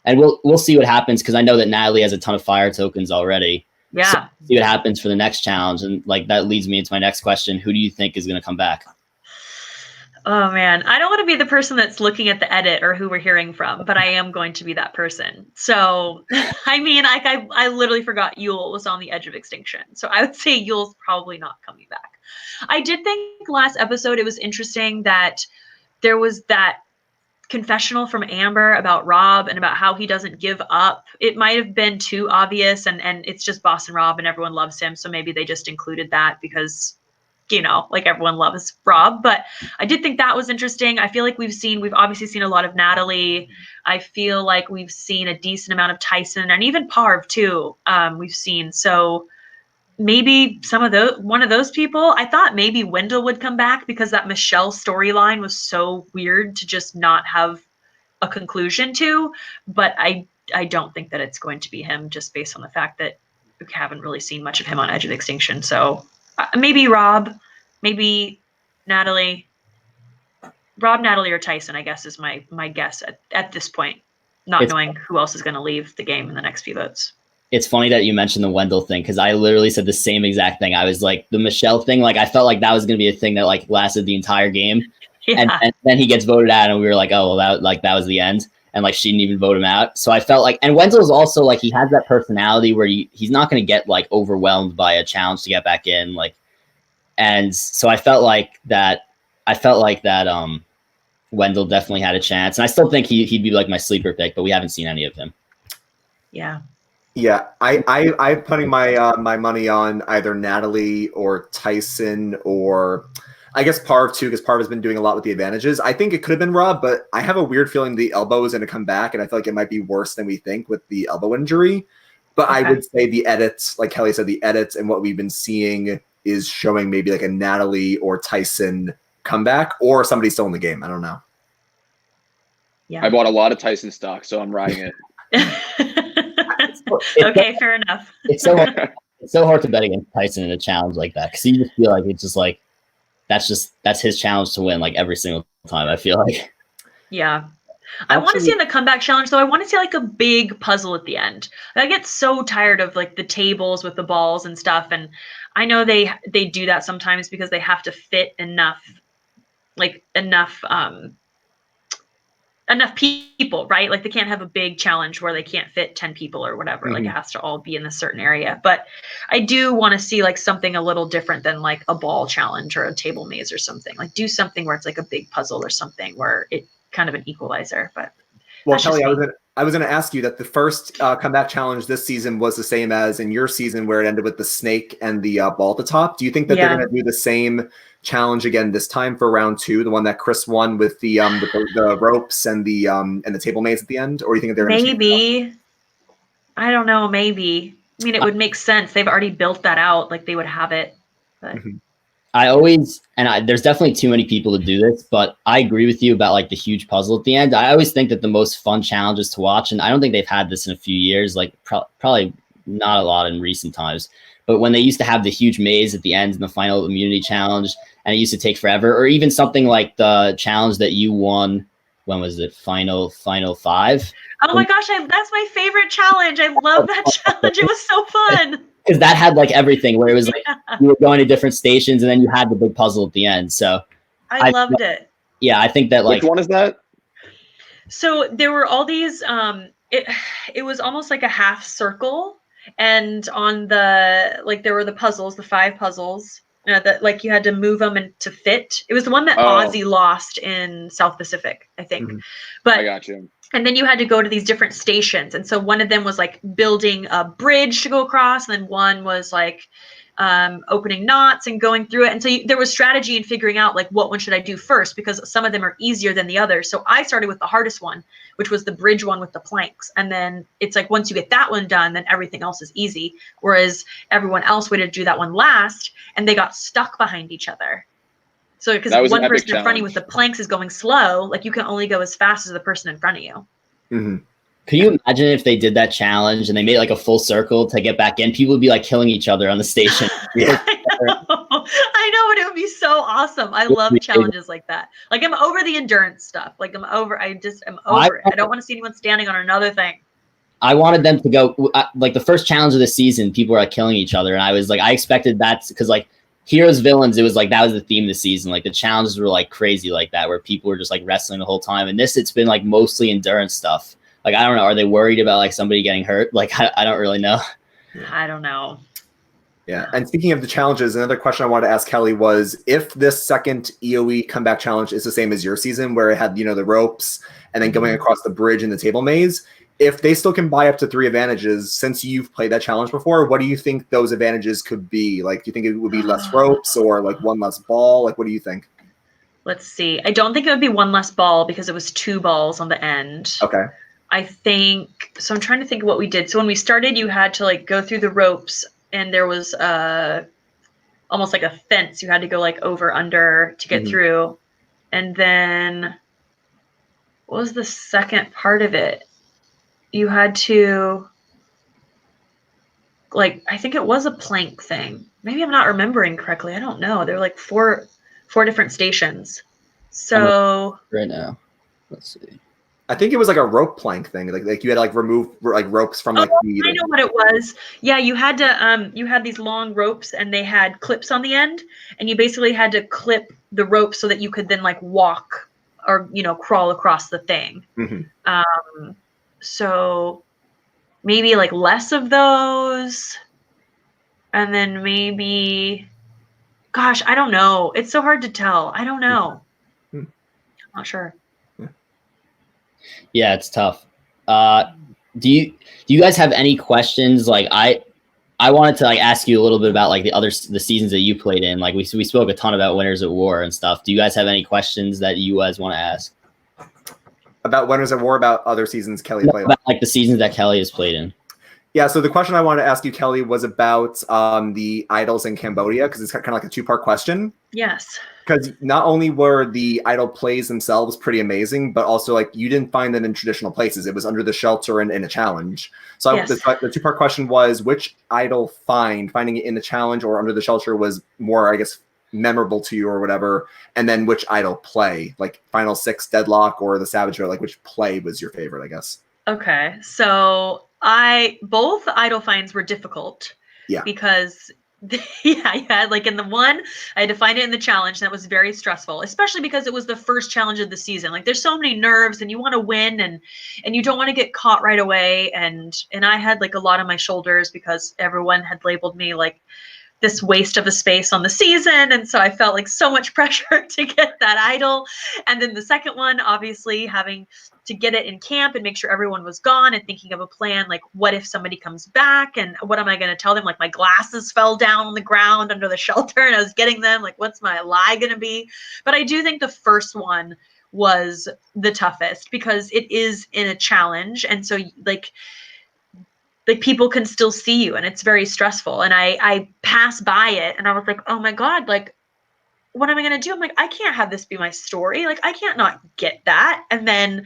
And we'll see what happens because I know that Natalie has a ton of fire tokens already. Yeah. So see what happens for the next challenge, and like that leads me into my next question: who do you think is going to come back? Oh man, I don't want to be the person that's looking at the edit or who we're hearing from, but I am going to be that person. So, I mean, like I literally forgot Yule was on the edge of extinction. So I would say Yule's probably not coming back. I did think last episode it was interesting that there was that confessional from Amber about Rob and about how he doesn't give up. It might have been too obvious and it's just Boston Rob and everyone loves him. So maybe they just included that because like everyone loves Rob, but I did think that was interesting. I feel like we've obviously seen a lot of Natalie. I feel like we've seen a decent amount of Tyson and even Parv too. We've seen, so maybe one of those people. I thought maybe Wendell would come back because that Michelle storyline was so weird to just not have a conclusion to, but I don't think that it's going to be him just based on the fact that we haven't really seen much of him on Edge of Extinction. So maybe Rob, maybe Natalie. Rob, Natalie, or Tyson, I guess, is my guess at this point, not knowing who else is going to leave the game in the next few votes. It's funny that you mentioned the Wendell thing because I literally said the same exact thing. I was like, the Michelle thing, like I felt like that was going to be a thing that like lasted the entire game. Yeah. And then he gets voted out and we were like, oh, well, that was the end. And like she didn't even vote him out. So I felt like, and Wendell's also like, he has that personality where he's not going to get like overwhelmed by a challenge to get back in. Like, and so I felt like that Wendell definitely had a chance. And I still think he'd be like my sleeper pick, but we haven't seen any of him. Yeah. Yeah, I'm putting my money on either Natalie or Tyson or I guess Parv too, because Parv has been doing a lot with the advantages. I think it could have been Rob, but I have a weird feeling the elbow is going to come back, and I feel like it might be worse than we think with the elbow injury. But okay. I would say the edits, like Kelley said, the edits and what we've been seeing is showing maybe like a Natalie or Tyson comeback or somebody still in the game. I don't know. Yeah, I bought a lot of Tyson stock, so I'm riding it. Okay, fair enough. It's so hard to bet against Tyson in a challenge like that because you just feel like it's just like that's his challenge to win like every single time. I feel like. Yeah. I want to see in the comeback challenge though. I want to see like a big puzzle at the end. I get so tired of like the tables with the balls and stuff, and I know they do that sometimes because they have to fit enough people, right? Like they can't have a big challenge where they can't fit 10 people or whatever. Like it has to all be in a certain area. But I do want to see like something a little different than like a ball challenge or a table maze or something. Like do something where it's like a big puzzle or something where it kind of an equalizer. But well, Kelley, I was going to ask you that the first comeback challenge this season was the same as in your season where it ended with the snake and the ball at the top. Do you think that they're going to do the same challenge again this time for round 2, the one that Chris won with the ropes and the table maze at the end, or do you think they're maybe? I don't know, maybe. I mean, it would make sense. They've already built that out. Like they would have it. But There's definitely too many people to do this, but I agree with you about like the huge puzzle at the end. I always think that the most fun challenges to watch, and I don't think they've had this in a few years, like probably not a lot in recent times, but when they used to have the huge maze at the end in the final immunity challenge, and it used to take forever, or even something like the challenge that you won. When was it? Final 5? oh my gosh, that's my favorite challenge. I love that challenge. It was so fun. Because that had like everything where it was like you were going to different stations and then you had the big puzzle at the end. So I loved it. Yeah, I think that like Which one is that? So there were all these it was almost like a half circle, and on the like there were the puzzles, the 5 puzzles that like you had to move them and to fit. It was the one that Ozzy lost in South Pacific, I think. But I got you. And then you had to go to these different stations. And so one of them was like building a bridge to go across. And then one was like opening knots and going through it. And so there was strategy in figuring out like what one should I do first, because some of them are easier than the others. So I started with the hardest one, which was the bridge one with the planks. And then it's like once you get that one done, then everything else is easy. Whereas everyone else waited to do that one last and they got stuck behind each other. So because one person in front of you with the planks is going slow, like you can only go as fast as the person in front of you. Could you imagine if they did that challenge and they made like a full circle to get back in? People would be like killing each other on the station. I know, and it would be so awesome. I love challenges like that. Like I'm over the endurance stuff. Like I'm over it. I don't want to see anyone standing on another thing. I wanted them to go like the first challenge of the season. People were like killing each other, and I was like, I expected that because like heroes, villains, it was like that was the theme of the season. Like the challenges were like crazy like that, where people were just like wrestling the whole time. And this, it's been like mostly endurance stuff. Like I don't know, are they worried about like somebody getting hurt? Like I don't really know. I don't know. Yeah. And speaking of the challenges, another question I wanted to ask Kelley was if this second EOE comeback challenge is the same as your season, where it had, you know, the ropes and then going across the bridge in the table maze, if they still can buy up to 3 advantages, since you've played that challenge before, what do you think those advantages could be? Like, do you think it would be less ropes or like 1 less ball? Like, what do you think? Let's see. I don't think it would be 1 less ball because it was 2 balls on the end. Okay. I think, so I'm trying to think of what we did. So when we started, you had to like go through the ropes and there was almost like a fence. You had to go like over, under to get through. And then what was the second part of it? You had to, like, I think it was a plank thing. Maybe I'm not remembering correctly. I don't know. There were like four different stations. So right now, let's see. I think it was like a rope plank thing. Like you had to like remove like ropes from like the. I know what it was. Yeah, you had to you had these long ropes and they had clips on the end, and you basically had to clip the rope so that you could then like walk or, you know, crawl across the thing. So maybe like less of those, and then maybe, gosh, I don't know. It's so hard to tell. I don't know. I'm not sure. Yeah, it's tough. Do you guys have any questions? Like I wanted to like ask you a little bit about like the seasons that you played in. Like we spoke a ton about Winners at War and stuff. Do you guys have any questions that you guys want to ask? About Winners at War, about other seasons Kelley played? About like the seasons that Kelley has played in. Yeah, so the question I wanted to ask you, Kelley, was about the idols in Cambodia, because it's kind of like a 2-part question. Yes. Because not only were the idol plays themselves pretty amazing, but also like you didn't find them in traditional places. It was under the shelter and in a challenge. So Yes. the 2-part question was, which idol finding it in the challenge or under the shelter was more, I guess, memorable to you or whatever, and then which idol play, like Final 6 Deadlock or the Savage Bear, like which play was your favorite, I guess? Okay, so both idol finds were difficult. Yeah. Because I had like in the one, I had to find it in the challenge, and that was very stressful, especially because it was the first challenge of the season. Like there's so many nerves and you want to win and you don't want to get caught right away. And I had like a lot on my shoulders because everyone had labeled me like this waste of a space on the season. And so I felt like so much pressure to get that idol. And then the second one, obviously having to get it in camp and make sure everyone was gone and thinking of a plan, like what if somebody comes back and what am I going to tell them? Like my glasses fell down on the ground under the shelter and I was getting them, like what's my lie going to be? But I do think the first one was the toughest because it is in a challenge. And so like like people can still see you and it's very stressful. And I passed by it and I was like, oh my God, like, what am I going to do? I'm like, I can't have this be my story. Like, I can't not get that. And then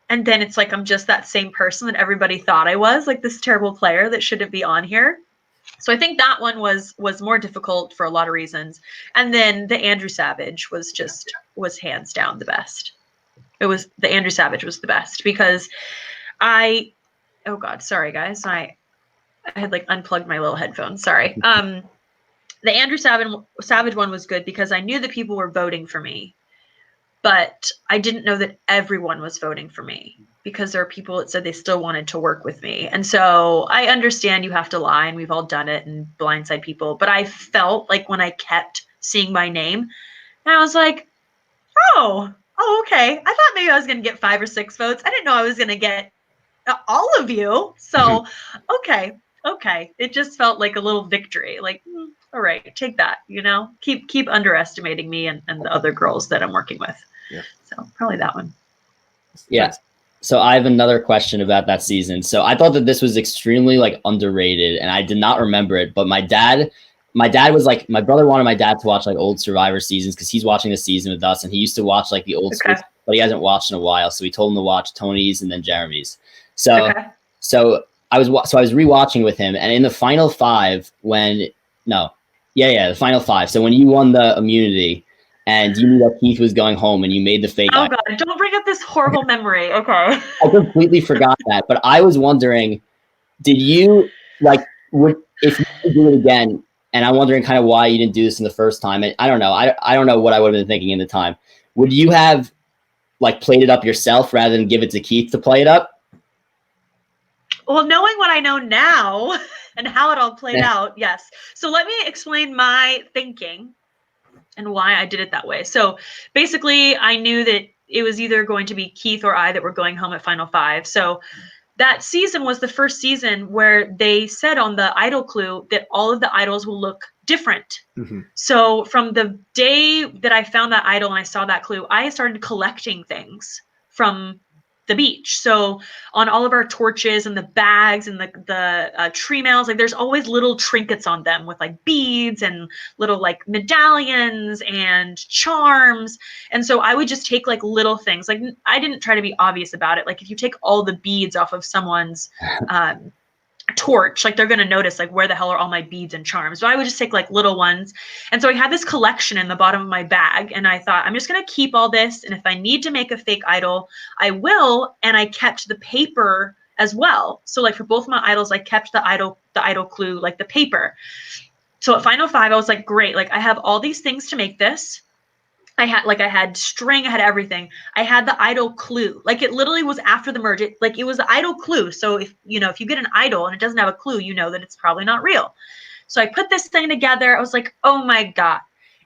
it's like, I'm just that same person that everybody thought I was, like this terrible player that shouldn't be on here. So I think that one was more difficult for a lot of reasons. And then the Andrew Savage was hands down the best. The Andrew Savage was the best because oh God, sorry guys. I had like unplugged my little headphones. Sorry. The Andrew Savage one was good because I knew that people were voting for me, but I didn't know that everyone was voting for me because there are people that said they still wanted to work with me. And so I understand you have to lie and we've all done it and blindside people, but I felt like when I kept seeing my name and I was like, oh, okay. I thought maybe I was going to get 5 or 6 votes. I didn't know I was going to get all of you. So, okay. It just felt like a little victory. Like, all right, take that, keep underestimating me and the other girls that I'm working with. Yeah. So probably that one. Yeah. So I have another question about that season. So I thought that this was extremely like underrated and I did not remember it, but my dad was like, my brother wanted my dad to watch like old Survivor seasons because he's watching the season with us and he used to watch like the old school, but he hasn't watched in a while. So we told him to watch Tony's and then Jeremy's. So I was rewatching with him and in the final 5 the final 5. So when you won the immunity and you knew that Keith was going home and you made the fake. Oh God, don't bring up this horrible memory. Okay. I completely forgot that, but I was wondering, did you if you could do it again? And I'm wondering kind of why you didn't do this in the first time. And I don't know. I don't know what I would have been thinking in the time. Would you have like played it up yourself rather than give it to Keith to play it up? Well, knowing what I know now and how it all played out, yes. So let me explain my thinking and why I did it that way. So basically, I knew that it was either going to be Keith or I that were going home at Final 5. So that season was the first season where they said on the idol clue that all of the idols will look different. Mm-hmm. So from the day that I found that idol and I saw that clue, I started collecting things from the beach. So on all of our torches and the bags and the tree mails, like there's always little trinkets on them with like beads and little like medallions and charms. And so I would just take like little things. Like I didn't try to be obvious about it. Like if you take all the beads off of someone's torch, like they're going to notice like where the hell are all my beads and charms. So I would just take like little ones. And so I had this collection in the bottom of my bag and I thought I'm just going to keep all this, and if I need to make a fake idol I will. And I kept the paper as well. So like for both my idols I kept the idol clue, like the paper. So at Final 5 I was like, great, like I have all these things to make this. I had string, I had everything. I had the idol clue. Like it literally was after the merge. It was the idol clue. So if you get an idol and it doesn't have a clue, you know that it's probably not real. So I put this thing together. I was like, oh my God.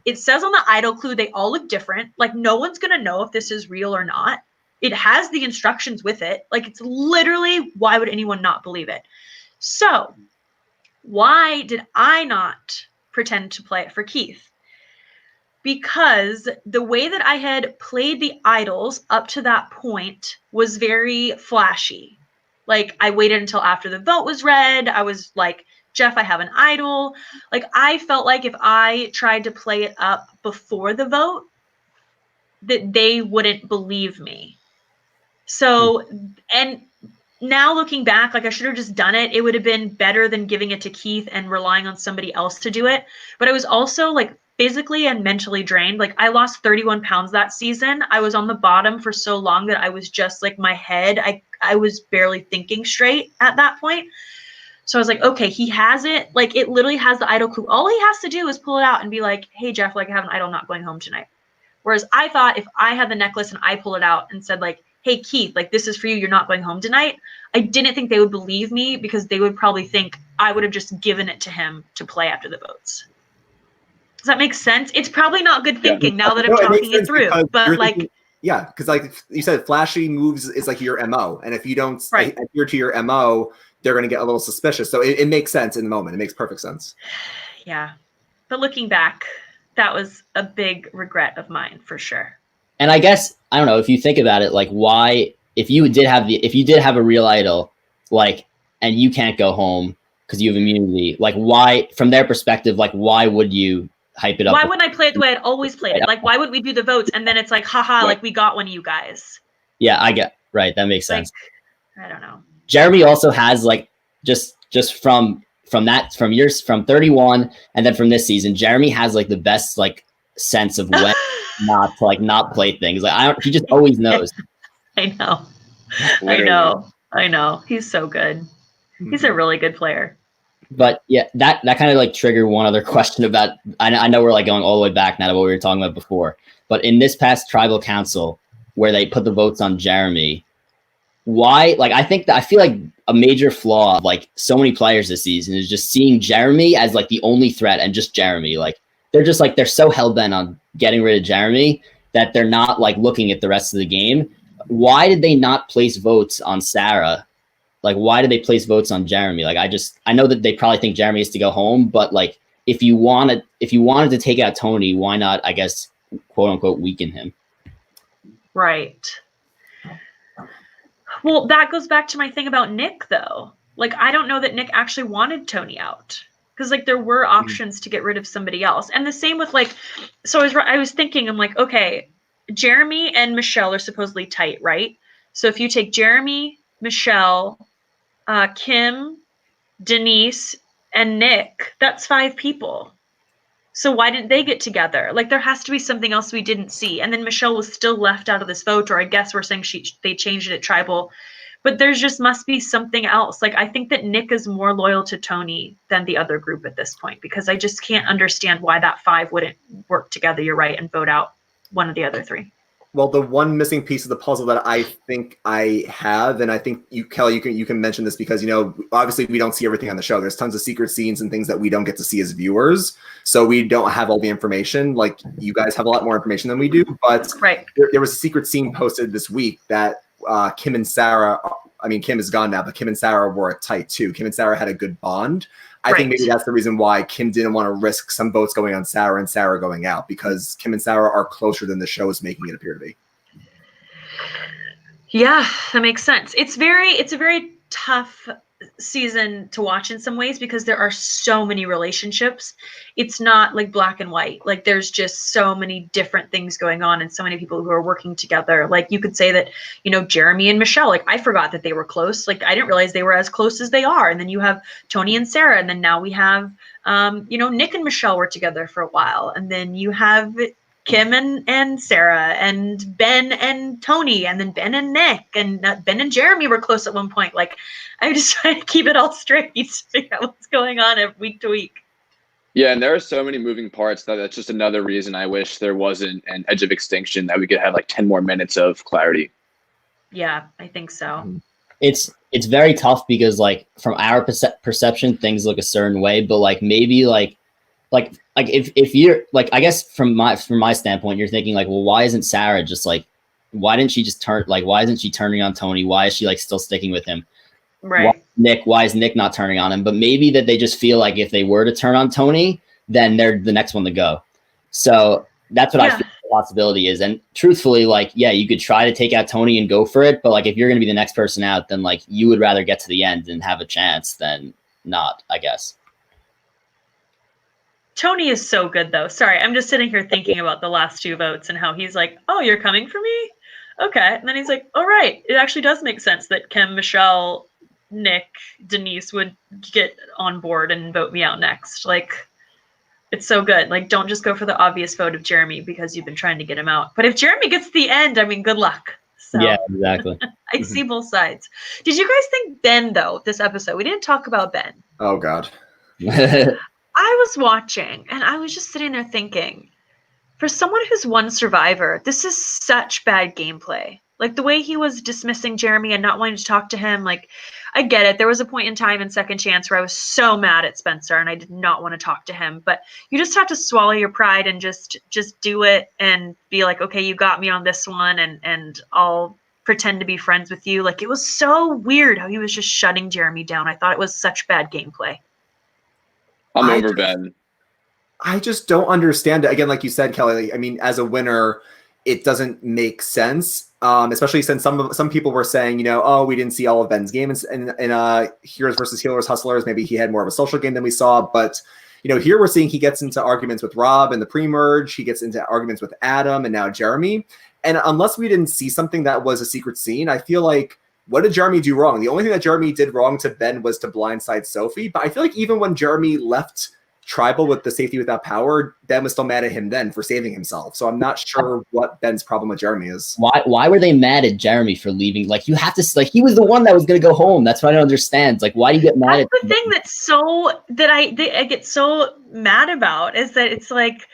It says on the idol clue, they all look different. Like no one's going to know if this is real or not. It has the instructions with it. Like it's literally, why would anyone not believe it? So why did I not pretend to play it for Keith? Because the way that I had played the idols up to that point was very flashy. Like I waited until after the vote was read. I was like, Jeff, I have an idol. Like I felt like if I tried to play it up before the vote, that they wouldn't believe me. So, and now looking back, like I should have just done it. It would have been better than giving it to Keith and relying on somebody else to do it. But I was also like physically and mentally drained. Like I lost 31 pounds that season. I was on the bottom for so long that I was just like my head. I was barely thinking straight at that point. So I was like, okay, he has it. Like it literally has the idol clue. All he has to do is pull it out and be like, hey, Jeff, like I have an idol, not going home tonight. Whereas I thought if I had the necklace and I pull it out and said like, hey, Keith, like this is for you. You're not going home tonight. I didn't think they would believe me because they would probably think I would have just given it to him to play after the votes. Does that make sense? It's probably not good thinking now that I'm talking it through, but like, yeah, because like you said, flashy moves is like your MO. And if you don't adhere to your MO, they're going to get a little suspicious. So it makes sense in the moment. It makes perfect sense. Yeah. But looking back, that was a big regret of mine for sure. And I guess, I don't know, if you think about it, like why, if you did have a real idol, like, and you can't go home because you have immunity. Like, why, from their perspective, like, why would you hype it up? Why wouldn't I play it the way I'd always played it? Like, why wouldn't we do the votes and then it's like, haha, like we got one of you guys. Yeah, I get right. That makes sense. Like, I don't know. Jeremy also has like just from 31 and then from this season, Jeremy has like the best like sense of when not play things. Like he just always knows. I know. I know. He's so good. He's a really good player. But yeah, that kind of like triggered one other question about, I know we're like going all the way back now to what we were talking about before, but in this past tribal council where they put the votes on Jeremy, why, like, I feel like a major flaw of like so many players this season is just seeing Jeremy as like the only threat and just Jeremy. Like they're so hell-bent on getting rid of Jeremy that they're not like looking at the rest of the game. Why did they not place votes on Sarah? Like, why did they place votes on Jeremy? Like, I know that they probably think Jeremy is to go home, but like, if you wanted to take out Tony, why not, I guess, quote unquote, weaken him? Right. Well, that goes back to my thing about Nick, though. Like, I don't know that Nick actually wanted Tony out because like there were options to get rid of somebody else. And the same with like, so I was thinking, I'm like, okay, Jeremy and Michelle are supposedly tight, right? So if you take Jeremy, Michelle, Kim, Denise, and Nick, that's 5 people. So why didn't they get together? Like there has to be something else we didn't see. And then Michelle was still left out of this vote, or I guess we're saying they changed it at tribal. But there's just must be something else. Like I think that Nick is more loyal to Tony than the other group at this point, because I just can't understand why that 5 wouldn't work together, you're right, and vote out one of the other 3. Well, the one missing piece of the puzzle that I think I have, and I think you, Kelley, you can mention this because, you know, obviously we don't see everything on the show. There's tons of secret scenes and things that we don't get to see as viewers. So we don't have all the information. Like you guys have a lot more information than we do. But right. there was a secret scene posted this week that Kim and Sarah, I mean, Kim is gone now, but Kim and Sarah were it tight too. Kim and Sarah had a good bond. I think maybe that's the reason why Kim didn't want to risk some votes going on Sarah and Sarah going out, because Kim and Sarah are closer than the show is making it appear to be. Yeah, that makes sense. It's a very tough season to watch in some ways because there are so many relationships. It's not like black and white. Like there's just so many different things going on and so many people who are working together. Like you could say that, you know, Jeremy and Michelle, like I forgot that they were close. Like I didn't realize they were as close as they are. And then you have Tony and Sarah. And then now we have, you know, Nick and Michelle were together for a while. And then you have Kim and Sarah and Ben and Tony, and then Ben and Nick, and Ben and Jeremy were close at one point. Like I'm just trying to keep it all straight to figure out what's going on week to week. Yeah, and there are so many moving parts that's just another reason I wish there wasn't an Edge of Extinction, that we could have like 10 more minutes of clarity. Yeah, I think so. It's very tough because like from our perception, things look a certain way, but like maybe like if you're like, I guess from my standpoint, you're thinking like, well, why isn't Sarah just like, why didn't she just turn, like, why isn't she turning on Tony? Why is she like still sticking with him? Right. Why is Nick not turning on him? But maybe that they just feel like if they were to turn on Tony, then they're the next one to go. So that's what I think the possibility is. And truthfully, like, yeah, you could try to take out Tony and go for it. But like, if you're going to be the next person out, then like you would rather get to the end and have a chance than not, I guess. Tony is so good, though. Sorry, I'm just sitting here thinking about the last 2 votes and how he's like, oh, you're coming for me? Okay. And then he's like, all right. It actually does make sense that Kim, Michelle, Nick, Denise would get on board and vote me out next. Like, it's so good. Like, don't just go for the obvious vote of Jeremy because you've been trying to get him out. But if Jeremy gets to the end, I mean, good luck. So, yeah, exactly. I see both sides. Did you guys think Ben, though, this episode? We didn't talk about Ben. Oh, God. I was watching and I was just sitting there thinking, for someone who's one survivor, this is such bad gameplay. Like the way he was dismissing Jeremy and not wanting to talk to him. Like, I get it. There was a point in time in Second Chance where I was so mad at Spencer and I did not want to talk to him. But you just have to swallow your pride and just do it and be like, okay, you got me on this one and I'll pretend to be friends with you. Like, it was so weird how he was just shutting Jeremy down. I thought it was such bad gameplay. I'm over Ben. I just don't understand it. Again, like you said, Kelley, I mean, as a winner, it doesn't make sense. especially since some people were saying, you know, oh, we didn't see all of Ben's games in Heroes versus Healers Hustlers. Maybe he had more of a social game than we saw. But, you know, here we're seeing he gets into arguments with Rob in the pre-merge. He gets into arguments with Adam and now Jeremy. And unless we didn't see something that was a secret scene, I feel like, what did Jeremy do wrong? The only thing that Jeremy did wrong to Ben was to blindside Sophie. But I feel like even when Jeremy left Tribal with the safety without power, Ben was still mad at him then for saving himself. So I'm not sure what Ben's problem with Jeremy is. Why were they mad at Jeremy for leaving? Like, you have to, like, he was the one that was going to go home. That's what I don't understand. Like, why do you get mad at the thing I get so mad about is that it's like,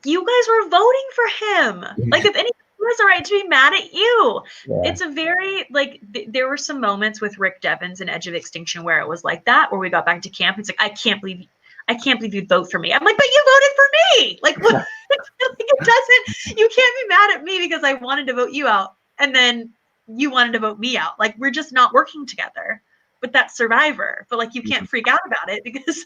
you guys were voting for him. Like, if anything, has a right to be mad at you. Yeah. It's a very, like, there were some moments with Rick Devens and Edge of Extinction where it was like that, where we got back to camp. It's like, I can't believe you'd vote for me. I'm like, but you voted for me. Like, what? Like, it doesn't, you can't be mad at me because I wanted to vote you out and then you wanted to vote me out. Like, we're just not working together. But that's Survivor. But like, you can't freak out about it because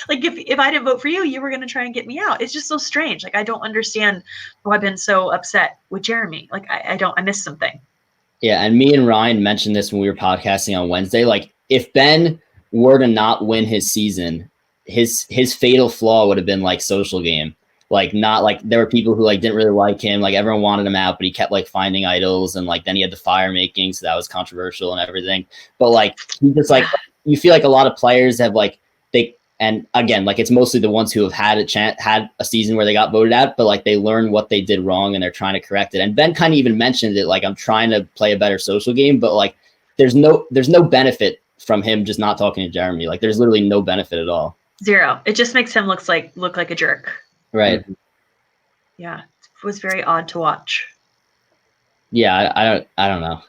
like if I didn't vote for you, you were going to try and get me out. It's just so strange. Like, I don't understand why I've been so upset with Jeremy. Like, I missed something. Yeah. And me and Ryan mentioned this when we were podcasting on Wednesday. Like, if Ben were to not win his season, his fatal flaw would have been like social game. Like, not like, there were people who like didn't really like him. Like, everyone wanted him out, but he kept like finding idols, and like then he had the fire making, so that was controversial and everything. But like, he just like, you feel like a lot of players have like, and again, like, it's mostly the ones who have had a season where they got voted out, but like they learned what they did wrong and they're trying to correct it. And Ben kind of even mentioned it, like, I'm trying to play a better social game, but like there's no benefit from him just not talking to Jeremy. Like, there's literally no benefit at all. Zero. It just makes him look like a jerk. Right. Yeah. It was very odd to watch. Yeah, I don't know.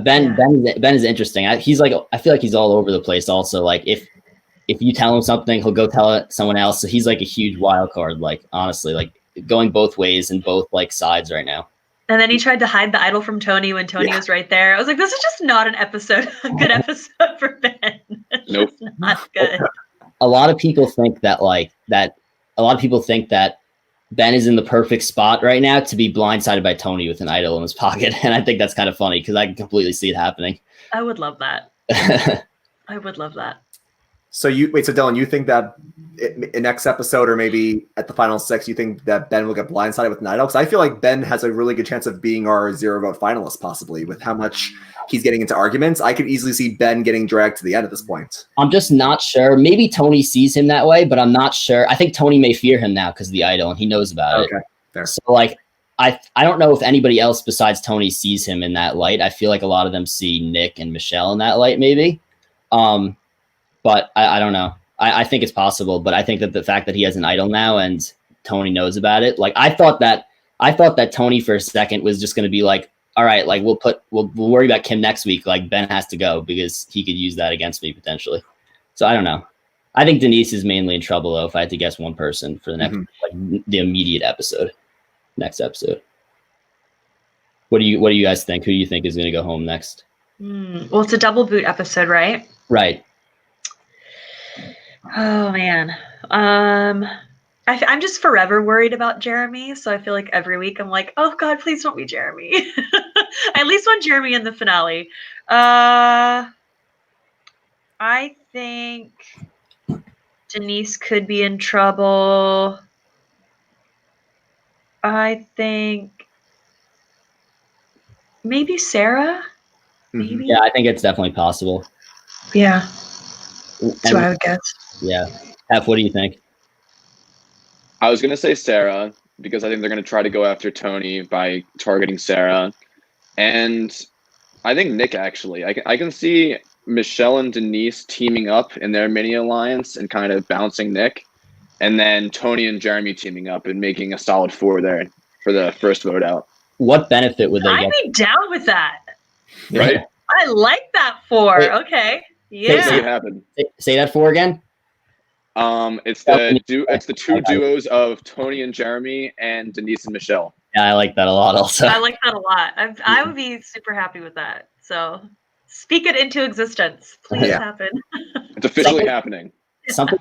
Ben is interesting. He's like, I feel like he's all over the place also. Like, if you tell him something, he'll go tell it someone else. So he's like a huge wild card, like, honestly, like going both ways and both like sides right now. And then he tried to hide the idol from Tony when Tony was right there. I was like, this is just not a good episode for Ben. Nope. Not good. A lot of people think that Ben is in the perfect spot right now to be blindsided by Tony with an idol in his pocket. And I think that's kind of funny because I can completely see it happening. I would love that. I would love that. So Dylan, you think that in next episode or maybe at the final 6, you think that Ben will get blindsided with an idol? Because I feel like Ben has a really good chance of being our 0 vote finalist, possibly, with how much he's getting into arguments. I could easily see Ben getting dragged to the end at this point. I'm just not sure. Maybe Tony sees him that way, but I'm not sure. I think Tony may fear him now because of the idol, and he knows about it. Fair. So like, I don't know if anybody else besides Tony sees him in that light. I feel like a lot of them see Nick and Michelle in that light, maybe. But I don't know. I think it's possible, but I think that the fact that he has an idol now and Tony knows about it, like, I thought that Tony for a second was just going to be like, all right, like, we'll worry about Kim next week. Like, Ben has to go because he could use that against me potentially. So I don't know. I think Denise is mainly in trouble though, if I had to guess one person for the next, like, the immediate next episode. What do you guys think? Who do you think is going to go home next? Well, it's a double boot episode, right? Right. Oh man. I'm just forever worried about Jeremy, so I feel like every week I'm like, oh God, please don't be Jeremy. I at least want Jeremy in the finale. I think Denise could be in trouble. I think maybe Sarah. Maybe. Yeah, I think it's definitely possible. Yeah. That's what I would guess. Yeah. Hef, what do you think? I was going to say Sarah because I think they're going to try to go after Tony by targeting Sarah. And I think Nick, actually. I can see Michelle and Denise teaming up in their mini alliance and kind of bouncing Nick. And then Tony and Jeremy teaming up and making a solid 4 there for the first vote out. What benefit would they get? I'd be down with that. Right? I like that 4. Wait. Okay. Yeah. Make it happen. Say that 4 again. It's the 2 duos of Tony and Jeremy and Denise and Michelle. Yeah, I like that a lot also. I like that a lot. I would be super happy with that. So speak it into existence. Please happen. It's officially happening. Something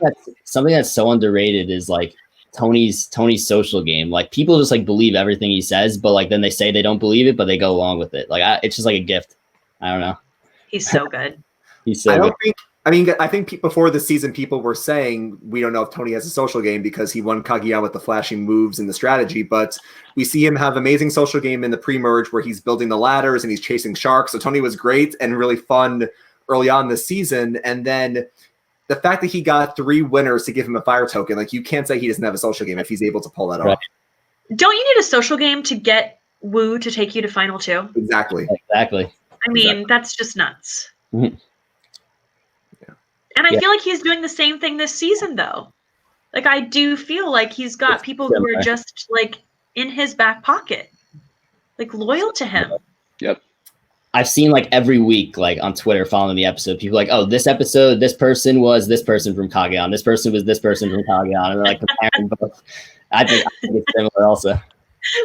that's so underrated is like Tony's social game. Like people just like believe everything he says, but like then they say they don't believe it, but they go along with it. Like it's just like a gift. I don't know. He's so good. He's so good. I think before the season, people were saying we don't know if Tony has a social game because he won Kaguya with the flashing moves and the strategy, but we see him have amazing social game in the pre-merge where he's building the ladders and he's chasing sharks. So Tony was great and really fun early on this season. And then the fact that he got 3 winners to give him a fire token, like you can't say he doesn't have a social game if he's able to pull that off. Don't you need a social game to get Wu to take you to final 2? Exactly. I mean, that's just nuts. Mm-hmm. And I feel like he's doing the same thing this season, though. Like, I do feel like he's got people who are just, like, in his back pocket. Like, loyal to him. Yep. I've seen, like, every week, like, on Twitter following the episode, people like, oh, this episode, this person was this person from Kageon. This person was this person from Kageon. And they're, like, comparing both. I think it's similar also.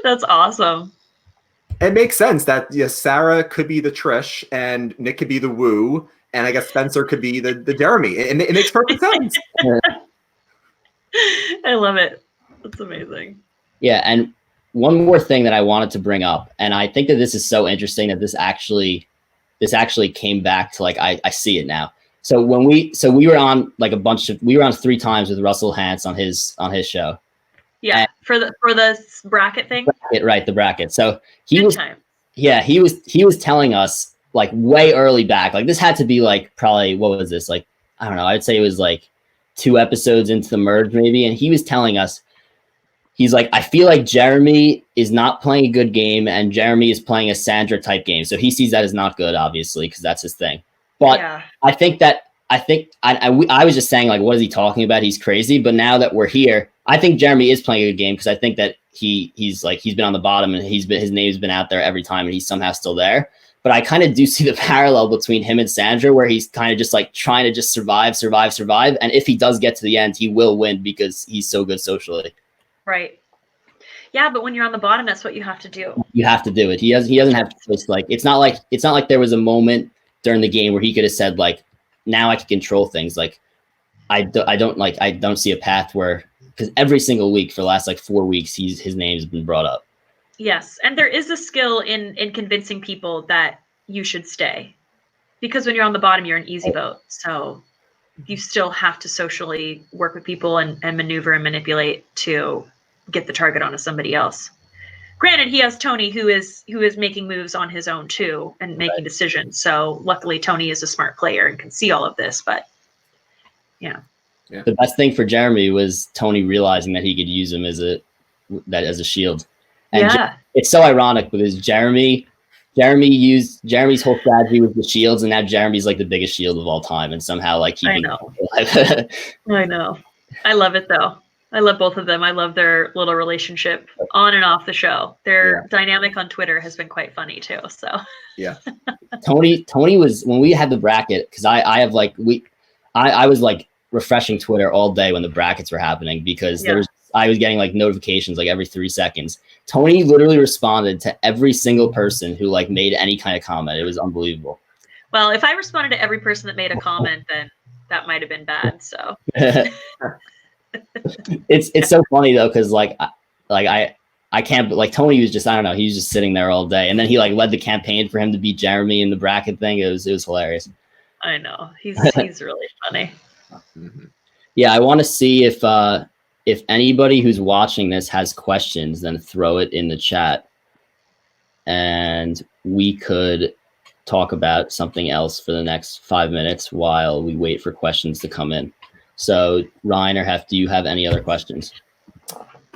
That's awesome. It makes sense that Sarah could be the Trish and Nick could be the Wu. And I guess Spencer could be the Jeremy. It makes perfect sense. I love it. That's amazing. Yeah, and one more thing that I wanted to bring up, and I think that this is so interesting that this actually came back to like I see it now. So we were on like we were on 3 times with Russell Hantz on his show. Yeah, and for the bracket thing. Right, the bracket. So he Good was time. Yeah, he was telling us like way early back, like this had to be like probably, what was this? Like, I don't know. I'd say it was like 2 episodes into the merge maybe. And he was telling us, he's like, I feel like Jeremy is not playing a good game and Jeremy is playing a Sandra type game. So he sees that as not good, obviously, because that's his thing. But yeah. I was just saying like, what is he talking about? He's crazy. But now that we're here, I think Jeremy is playing a good game because I think that he's been on the bottom and his name's been out there every time and he's somehow still there. But I kind of do see the parallel between him and Sandra where he's kind of just like trying to just survive. And if he does get to the end, he will win because he's so good socially. Right. Yeah, but when you're on the bottom, that's what you have to do. You have to do it. He doesn't have to just like, it's not like there was a moment during the game where he could have said like, now I can control things. Like I don't see a path where, because every single week for the last like 4 weeks, his name's been brought up. Yes, and there is a skill in convincing people that you should stay. Because when you're on the bottom, you're an easy vote. So you still have to socially work with people and maneuver and manipulate to get the target onto somebody else. Granted, he has Tony who is making moves on his own too and making decisions. So luckily Tony is a smart player and can see all of this, but yeah. The best thing for Jeremy was Tony realizing that he could use him as a shield. And it's so ironic because Jeremy used Jeremy's whole strategy with the shields, and now Jeremy's like the biggest shield of all time, and somehow like I know. I know. I love it though. I love both of them. I love their little relationship on and off the show. Their dynamic on Twitter has been quite funny too. So yeah. Tony was, when we had the bracket, because I was like refreshing Twitter all day when the brackets were happening because I was getting like notifications like every 3 seconds. Tony literally responded to every single person who like made any kind of comment. It was unbelievable. Well, if I responded to every person that made a comment, then that might have been bad. So it's so funny though, because I can't, like Tony was just, I don't know, he was just sitting there all day, and then he like led the campaign for him to beat Jeremy in the bracket thing. It was hilarious. I know, he's really funny. Yeah, I want to see if anybody who's watching this has questions, then throw it in the chat and we could talk about something else for the next 5 minutes while we wait for questions to come in. So Ryan or Hef, do you have any other questions?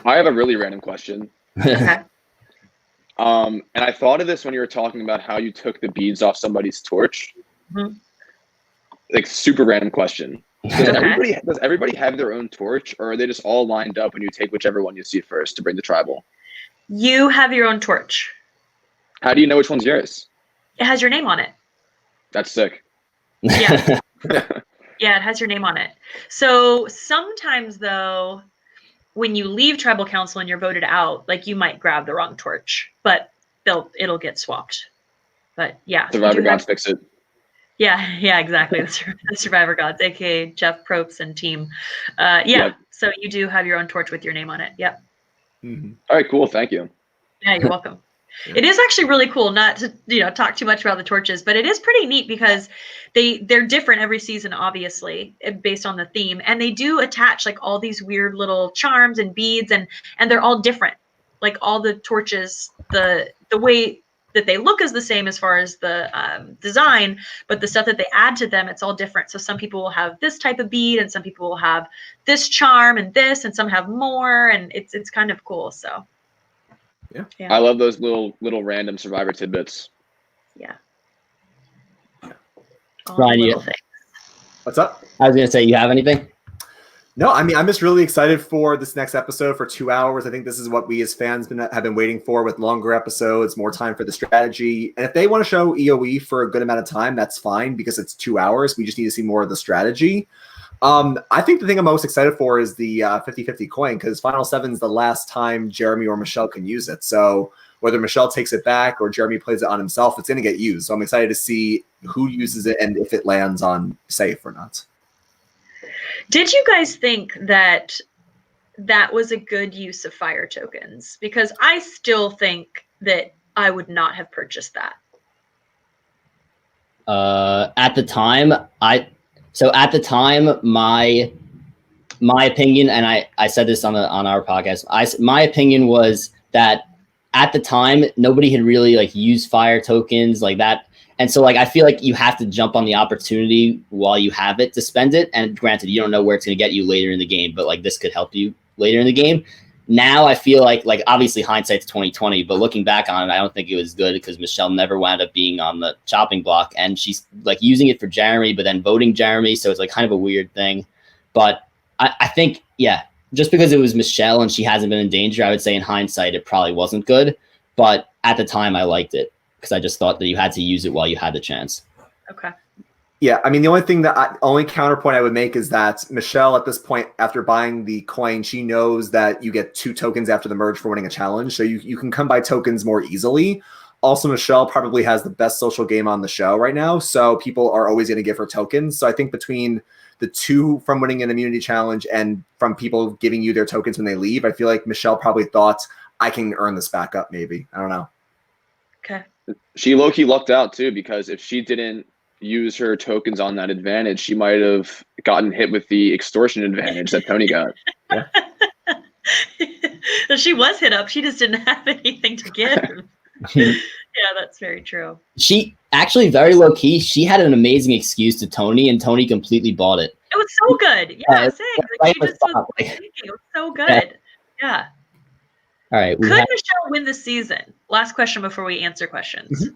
I have a really random question. Okay. And I thought of this when you were talking about how you took the beads off somebody's torch. Mm-hmm. Like super random question. Does everybody have their own torch, or are they just all lined up and you take whichever one you see first to bring the tribal? You have your own torch. How do you know which one's yours? It has your name on it. That's sick. Yeah. Yeah, it has your name on it. So sometimes though, when you leave tribal council and you're voted out, like you might grab the wrong torch, but it'll get swapped. But yeah. Survivor gods fix it. Yeah, exactly. The Survivor gods, aka Jeff Probst and team. So you do have your own torch with your name on it. Yep. Mm-hmm. All right, cool. Thank you. Yeah, you're welcome. It is actually really cool, not to talk too much about the torches, but it is pretty neat because they're different every season, obviously, based on the theme, and they do attach like all these weird little charms and beads, and they're all different. Like all the torches, the way that they look is the same as far as the design, but the stuff that they add to them, it's all different. So some people will have this type of bead, and some people will have this charm and this, and some have more, and it's kind of cool. So. Yeah. Yeah. I love those little random Survivor tidbits. Yeah. Ryan, you, What's up? I was gonna say, you have anything? No, I mean, I'm just really excited for this next episode for 2 hours. I think this is what we as fans have been waiting for, with longer episodes, more time for the strategy. And if they want to show EOE for a good amount of time, that's fine, because it's 2 hours. We just need to see more of the strategy. I think the thing I'm most excited for is the 50-50 coin, because Final 7 is the last time Jeremy or Michelle can use it. So whether Michelle takes it back or Jeremy plays it on himself, it's going to get used. So I'm excited to see who uses it and if it lands on safe or not. Did you guys think that was a good use of fire tokens? Because I still think that I would not have purchased that. At the time, my opinion, and I said this on our podcast, my opinion was that at the time nobody had really like used fire tokens like that. And so, like, I feel like you have to jump on the opportunity while you have it to spend it. And granted, you don't know where it's going to get you later in the game, but like this could help you later in the game. Now I feel like obviously hindsight's 2020, but looking back on it, I don't think it was good, because Michelle never wound up being on the chopping block, and she's like using it for Jeremy, but then voting Jeremy. So it's like kind of a weird thing. But I think, yeah, just because it was Michelle and she hasn't been in danger, I would say in hindsight, it probably wasn't good. But at the time I liked it, because I just thought that you had to use it while you had the chance. Okay. Yeah, I mean, the only counterpoint I would make is that Michelle, at this point, after buying the coin, she knows that you get 2 tokens after the merge for winning a challenge, so you can come by tokens more easily. Also, Michelle probably has the best social game on the show right now, so people are always going to give her tokens. So I think between the 2 from winning an immunity challenge and from people giving you their tokens when they leave, I feel like Michelle probably thought, I can earn this back up, maybe. I don't know. Okay. She low-key lucked out too, because if she didn't use her tokens on that advantage, she might have gotten hit with the extortion advantage that Tony got. Yeah. She was hit up. She just didn't have anything to give. Yeah, that's very true. She actually, very low key, she had an amazing excuse to Tony, and Tony completely bought it. It was so good. Yeah, same. Like, she just was like, thinking. It was so good. Yeah. All right. Could Michelle win this season? Last question before we answer questions. Mm-hmm.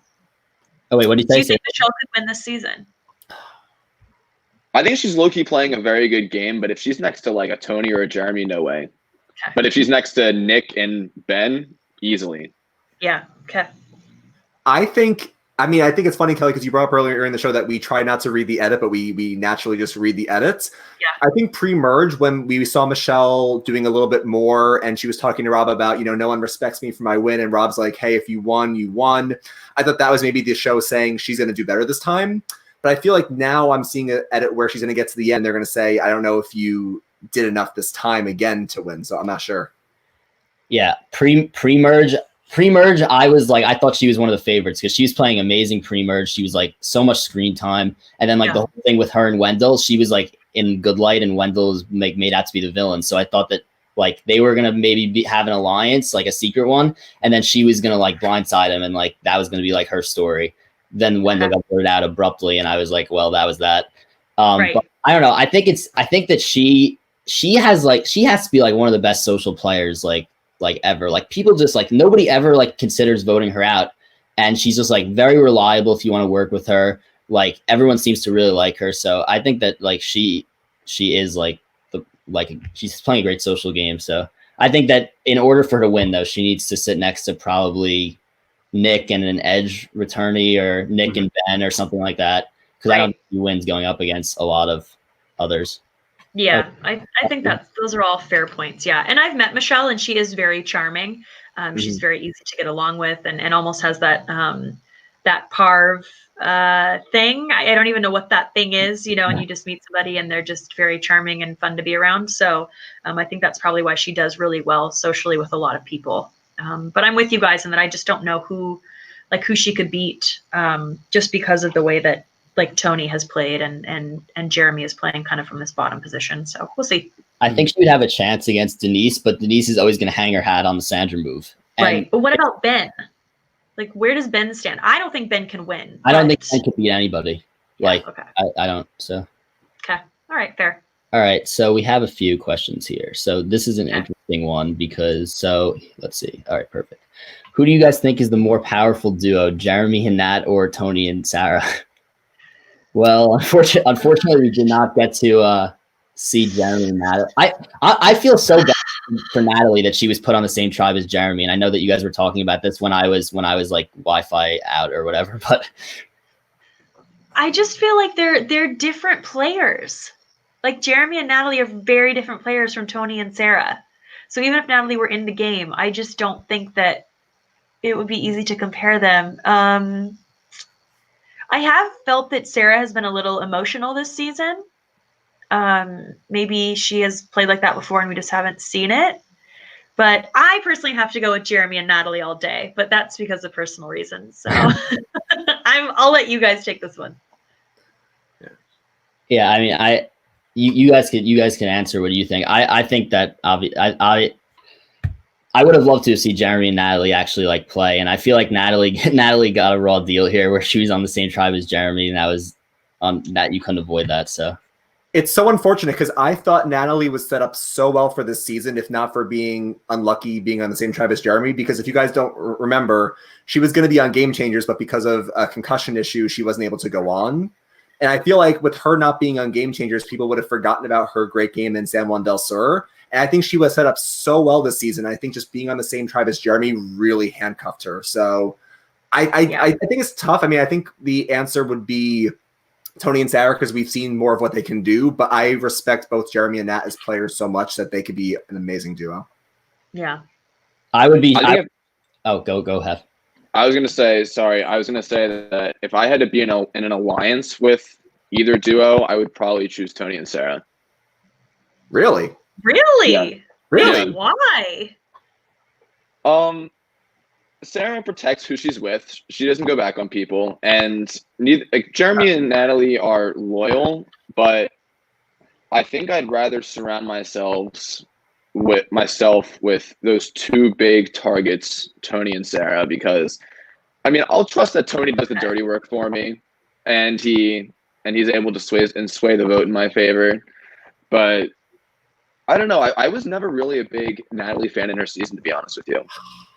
Oh wait, what did you say? Do you think Michelle could win this season? I think she's low-key playing a very good game, but if she's next to like a Tony or a Jeremy, no way. Okay. But if she's next to Nick and Ben, easily. Yeah. Okay. I think it's funny, Kelley, because you brought up earlier in the show that we try not to read the edit, but we naturally just read the edits. Yeah. I think pre-merge, when we saw Michelle doing a little bit more and she was talking to Rob about, no one respects me for my win, and Rob's like, hey, if you won, you won. I thought that was maybe the show saying she's going to do better this time. But I feel like now I'm seeing an edit where she's going to get to the end. They're going to say, I don't know if you did enough this time again to win. So I'm not sure. Yeah. Pre-merge, I thought she was one of the favorites, because she was playing amazing pre-merge. She was like so much screen time. And then the whole thing with her and Wendell, she was like in good light, and Wendell's made out to be the villain. So I thought that like they were going to maybe have an alliance, like a secret one. And then she was going to like blindside him, and like that was going to be like her story. Then Wendell got blurted out abruptly, and I was like, well, that was that. Right. But I don't know. I think that she has to be like one of the best social players like ever. Like people just like, nobody ever like considers voting her out, and she's just like very reliable if you want to work with her. Like everyone seems to really like her. So I think that like she is she's playing a great social game. So I think that in order for her to win, though, she needs to sit next to probably Nick and an edge returnee, or Nick and Ben or something like that. Because I don't think he wins going up against a lot of others. Yeah, I think those are all fair points. Yeah. And I've met Michelle, and she is very charming. She's very easy to get along with, and almost has that parv thing. I don't even know what that thing is, and you just meet somebody and they're just very charming and fun to be around. So I think that's probably why she does really well socially with a lot of people. But I'm with you guys in that I just don't know who she could beat, just because of the way that like Tony has played and Jeremy is playing kind of from this bottom position. So we'll see. I think she would have a chance against Denise, but Denise is always going to hang her hat on the Sandra move. Right. But what about Ben? Like, where does Ben stand? I don't think Ben can win. I don't think Ben can beat anybody. Like, okay. I don't. So. Okay. All right. Fair. All right. So we have a few questions here. So this is an interesting one because, let's see. All right. Perfect. Who do you guys think is the more powerful duo, Jeremy and Nat or Tony and Sarah? Well, unfortunately, we did not get to see Jeremy and Natalie. I feel so bad for Natalie that she was put on the same tribe as Jeremy, and I know that you guys were talking about this when I was like Wi-Fi out or whatever. But I just feel like they're different players. Like Jeremy and Natalie are very different players from Tony and Sarah. So even if Natalie were in the game, I just don't think that it would be easy to compare them. I have felt that Sarah has been a little emotional this season. Maybe she has played like that before and we just haven't seen it. But I personally have to go with Jeremy and Natalie all day, but that's because of personal reasons. So I'll let you guys take this one. Yeah, I mean, you guys can answer. What do you think? I think that I would have loved to see Jeremy and Natalie actually like play, and I feel like Natalie got a raw deal here where she was on the same tribe as Jeremy, and that was that you couldn't avoid that. So it's so unfortunate because I thought Natalie was set up so well for this season, if not for being unlucky being on the same tribe as Jeremy. Because if you guys don't remember, she was going to be on Game Changers, but because of a concussion issue, she wasn't able to go on. And I feel like with her not being on Game Changers, people would have forgotten about her great game in San Juan del Sur. And I think she was set up so well this season. I think just being on the same tribe as Jeremy really handcuffed her. So I think it's tough. I mean, I think the answer would be Tony and Sarah because we've seen more of what they can do. But I respect both Jeremy and Nat as players so much that they could be an amazing duo. Yeah. I would be. Go ahead. I was going to say that if I had to be in an alliance with either duo, I would probably choose Tony and Sarah. Really? Really? Yeah. Really? Why? Sarah protects who she's with. She doesn't go back on people, and Jeremy and Natalie are loyal, but I think I'd rather surround myself with those two big targets, Tony and Sarah, because I mean I'll trust that Tony does the dirty work for me, and he's able to sway the vote in my favor, but. I don't know. I was never really a big Natalie fan in her season, to be honest with you.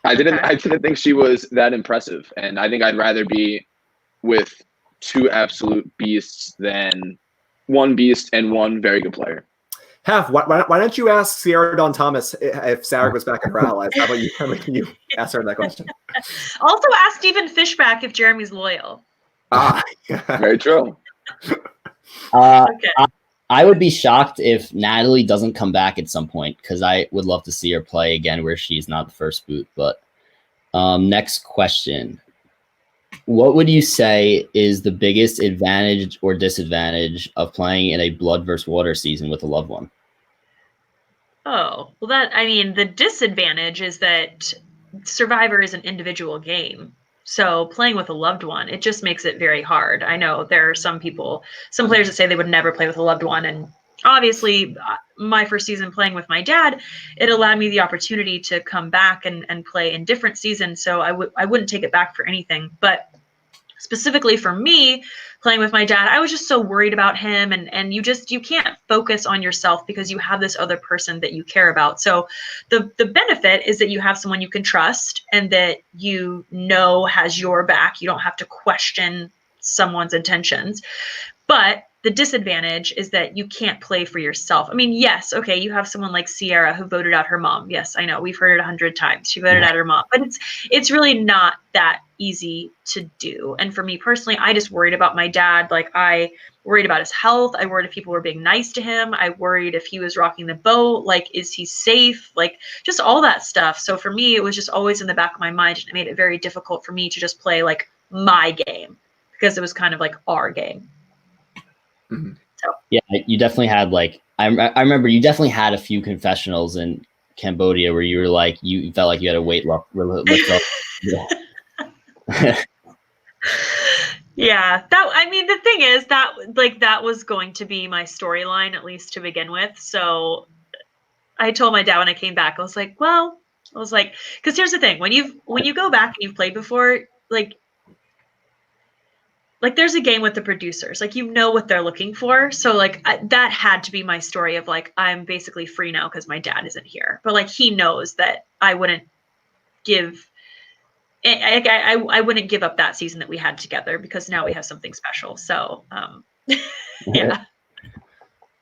I didn't think she was that impressive, and I think I'd rather be with two absolute beasts than one beast and one very good player. Hef, why don't you ask Sierra Dawn Thomas if Sarah was back in her allies? How about you ask her that question? Also ask Stephen Fishback if Jeremy's loyal. Very true. Okay. I would be shocked if Natalie doesn't come back at some point because I would love to see her play again where she's not the first boot. But next question. What would you say is the biggest advantage or disadvantage of playing in a blood versus water season with a loved one? Oh, well, the disadvantage is that Survivor is an individual game. So playing with a loved one, it just makes it very hard. I know there are some players that say they would never play with a loved one. And obviously my first season playing with my dad, it allowed me the opportunity to come back and play in different seasons. So I wouldn't take it back for anything. But specifically for me, playing with my dad, I was just so worried about him, and you can't focus on yourself because you have this other person that you care about. So the benefit is that you have someone you can trust and that has your back. You don't have to question someone's intentions. But the disadvantage is that you can't play for yourself. I mean, yes, okay, you have someone like Sierra who voted out her mom. Yes, I know, we've heard it 100 times. She voted out her mom, but it's really not that easy to do. And for me personally, I just worried about my dad. Like, I worried about his health. I worried if people were being nice to him. I worried if he was rocking the boat. Like, is he safe? Like, just all that stuff. So for me, it was just always in the back of my mind, and it made it very difficult for me to just play like my game because it was kind of like our game. Mm-hmm. So yeah, you definitely had like I remember you definitely had a few confessionals in Cambodia where you were like you felt like you had a weight lift up. Yeah. yeah, that I mean the thing is that like that was going to be my storyline at least to begin with. So I told my dad when I came back, I was like, because here's the thing, when you go back and you've played before, like there's a game with the producers, like you know what they're looking for. So like that had to be my story of like I'm basically free now because my dad isn't here, but like he knows that I wouldn't give. I wouldn't give up that season that we had together because now we have something special. So yeah.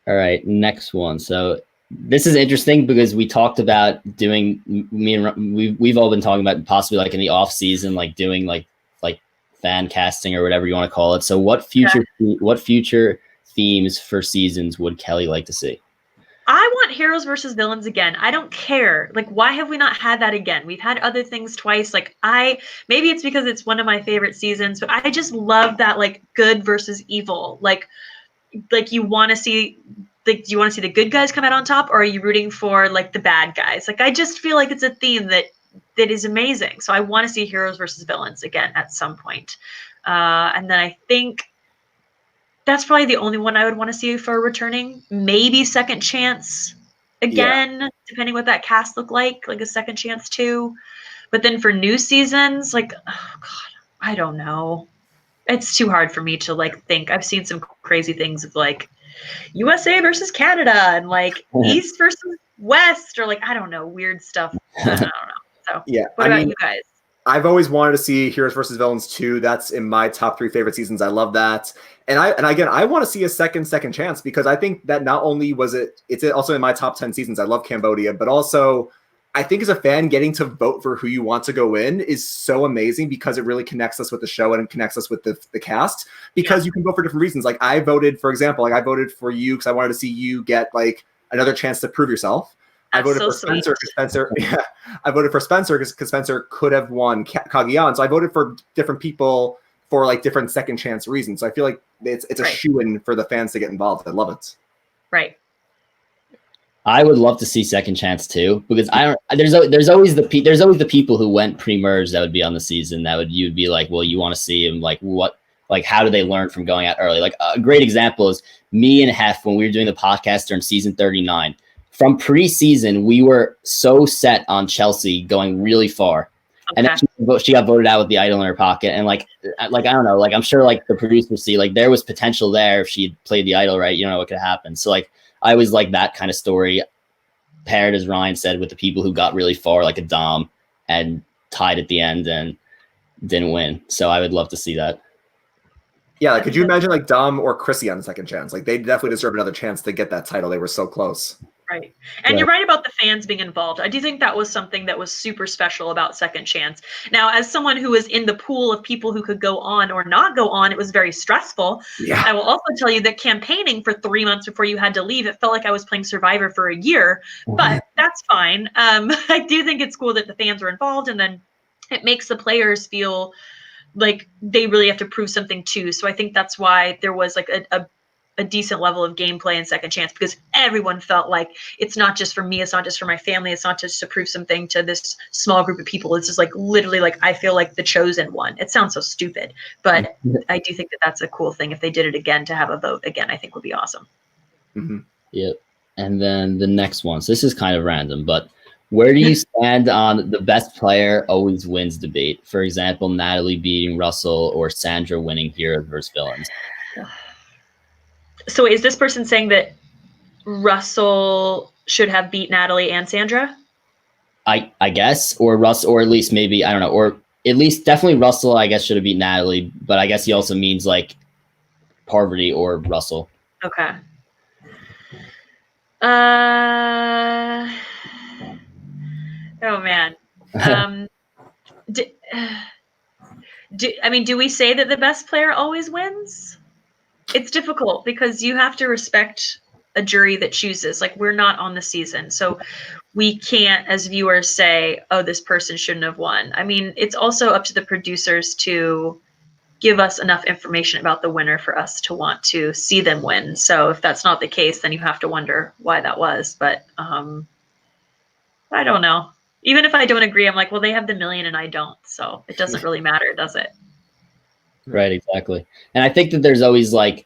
All right, next one. So this is interesting because we talked about doing we've all been talking about possibly like in the off season, like doing like fan casting or whatever you want to call it. So what future themes for seasons would Kelley like to see? I want heroes versus villains again. I don't care. Like, why have we not had that again? We've had other things twice. Like, maybe it's because it's one of my favorite seasons, but I just love that like good versus evil. Like you want to see. Like, do you want to see the good guys come out on top, or are you rooting for like the bad guys? Like, I just feel like it's a theme that is amazing. So I want to see heroes versus villains again at some point. And then I think that's probably the only one I would want to see for returning. Maybe Second Chance again, depending what that cast looked like a Second Chance 2. But then for new seasons, like, oh God, I don't know. It's too hard for me to like think. I've seen some crazy things of like USA versus Canada and like East versus West, or like, I don't know, weird stuff. I don't know. So Yeah. what about you guys? I've always wanted to see Heroes versus Villains 2. That's in my top 3 favorite seasons. I love that. And I want to see a second chance because I think that not only was it's also in my top 10 seasons. I love Cambodia, but also I think as a fan, getting to vote for who you want to go in is so amazing because it really connects us with the show and it connects us with the cast because you can vote for different reasons. Like I voted, for example, like I voted for you because I wanted to see you get like another chance to prove yourself. I voted for Spencer because Spencer. Yeah, I voted for Spencer because Spencer could have won Cagayan. So I voted for different people for like different second chance reasons. So I feel like it's a shoo-in for the fans to get involved. I love it. Right. I would love to see second chance too because there's always the people who went pre-merge that would be on the season you'd be like, well, you want to see him like what, like how do they learn from going out early? Like a great example is me and Hef when we were doing the podcast during season 39. From preseason, we were so set on Chelsea going really far. Okay. And then she got voted out with the idol in her pocket. And like I don't know, like I'm sure like the producers see like there was potential there if she played the idol right. You don't know what could happen. So like I was like that kind of story paired, as Ryan said, with the people who got really far, like a Dom, and tied at the end and didn't win. So I would love to see that. Yeah, like could you imagine like Dom or Chrissy on the second chance? Like they definitely deserve another chance to get that title. They were so close. Right. And you're right about the fans being involved. I do think that was something that was super special about Second Chance. Now, as someone who was in the pool of people who could go on or not go on, it was very stressful. Yeah. I will also tell you that campaigning for 3 months before you had to leave, it felt like I was playing Survivor for a year, but that's fine. I do think it's cool that the fans were involved, and then it makes the players feel like they really have to prove something too. So I think that's why there was like a decent level of gameplay in Second Chance, because everyone felt like it's not just for me, it's not just for my family, it's not just to prove something to this small group of people. It's just like literally like I feel like the chosen one. It sounds so stupid, but I do think that that's a cool thing. If they did it again, to have a vote again, I think would be awesome. Mm-hmm. Yep. And then the next one. So this is kind of random, but where do you stand on the best player always wins debate? For example, Natalie beating Russell or Sandra winning heroes versus villains. So is this person saying that Russell should have beat Natalie and Sandra? I guess, or Russell, or at least maybe, I don't know, or at least definitely Russell, I guess, should have beat Natalie, but I guess he also means like Parvati or Russell. Okay. Oh man. Do we say that the best player always wins? It's difficult because you have to respect a jury that chooses. Like, we're not on the season, so we can't, as viewers, say, oh, this person shouldn't have won. I mean, it's also up to the producers to give us enough information about the winner for us to want to see them win. So if that's not the case, then you have to wonder why that was. But I don't know. Even if I don't agree, I'm like, well, they have the million and I don't. So it doesn't really matter, does it? Right, exactly. And I think that there's always like,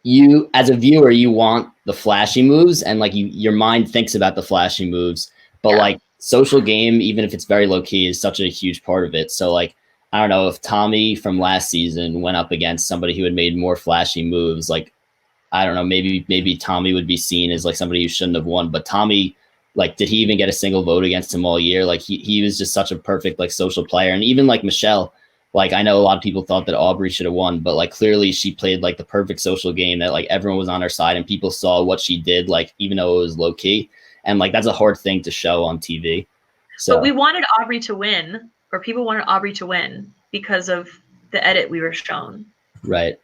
you as a viewer, you want the flashy moves, and like your mind thinks about the flashy moves, but like social game, even if it's very low key, is such a huge part of it. So like, I don't know if Tommy from last season went up against somebody who had made more flashy moves, like, I don't know, maybe Tommy would be seen as like somebody who shouldn't have won, but Tommy, like, did he even get a single vote against him all year? Like he was just such a perfect like social player. And even like Michelle, like, I know a lot of people thought that Aubrey should have won, but like clearly she played like the perfect social game that like everyone was on her side and people saw what she did, like even though it was low key. And like that's a hard thing to show on TV. So but we wanted Aubrey to win, or people wanted Aubrey to win because of the edit we were shown. Right.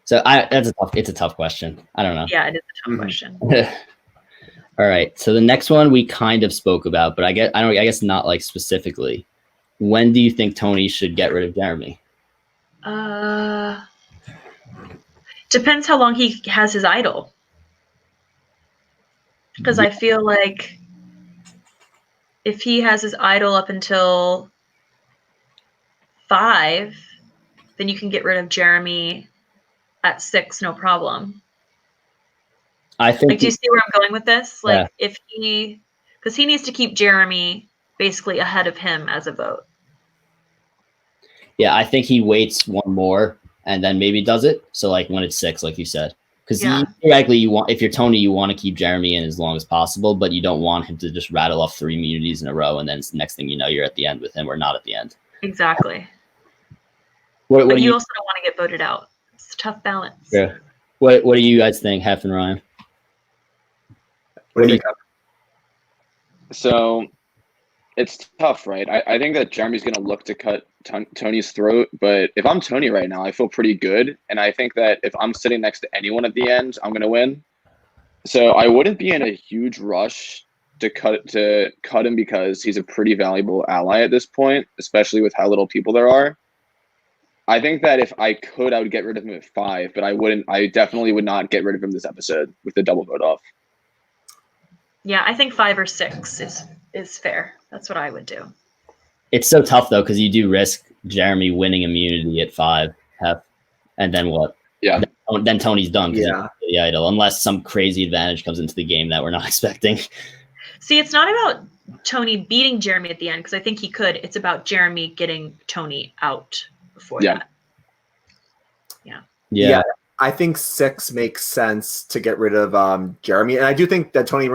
So it's a tough question. I don't know. Yeah, it is a tough question. All right. So the next one we kind of spoke about, but I guess not like specifically. When do you think Tony should get rid of Jeremy? Depends how long he has his idol. Because I feel like if he has his idol up until 5, then you can get rid of Jeremy at 6, no problem. I think. Like, do you see where I'm going with this? Like, because he needs to keep Jeremy basically ahead of him as a vote. Yeah, I think he waits one more and then maybe does it. So like when it's 6, like you said, because theoretically if you're Tony, you want to keep Jeremy in as long as possible, but you don't want him to just rattle off 3 immunities in a row and then next thing you know, you're at the end with him or not at the end. Exactly. What but you also don't want to get voted out. It's a tough balance. Yeah. What do you guys think, Hef and Ryan? What do you think? So it's tough, right? I think that Jeremy's going to look to cut Tony's throat, but if I'm Tony right now, I feel pretty good. And I think that if I'm sitting next to anyone at the end, I'm going to win. So I wouldn't be in a huge rush to cut him because he's a pretty valuable ally at this point, especially with how little people there are. I think that if I could, I would get rid of him at 5, but I definitely would not get rid of him this episode with the double vote off. Yeah, I think 5 or 6 is fair. That's what I would do. It's so tough though, because you do risk Jeremy winning immunity at 5, Hef, and then what? Yeah. Then Tony's done. Yeah. The idol, unless some crazy advantage comes into the game that we're not expecting. See, it's not about Tony beating Jeremy at the end, because I think he could. It's about Jeremy getting Tony out before that. Yeah. I think 6 makes sense to get rid of Jeremy, and I do think that Tony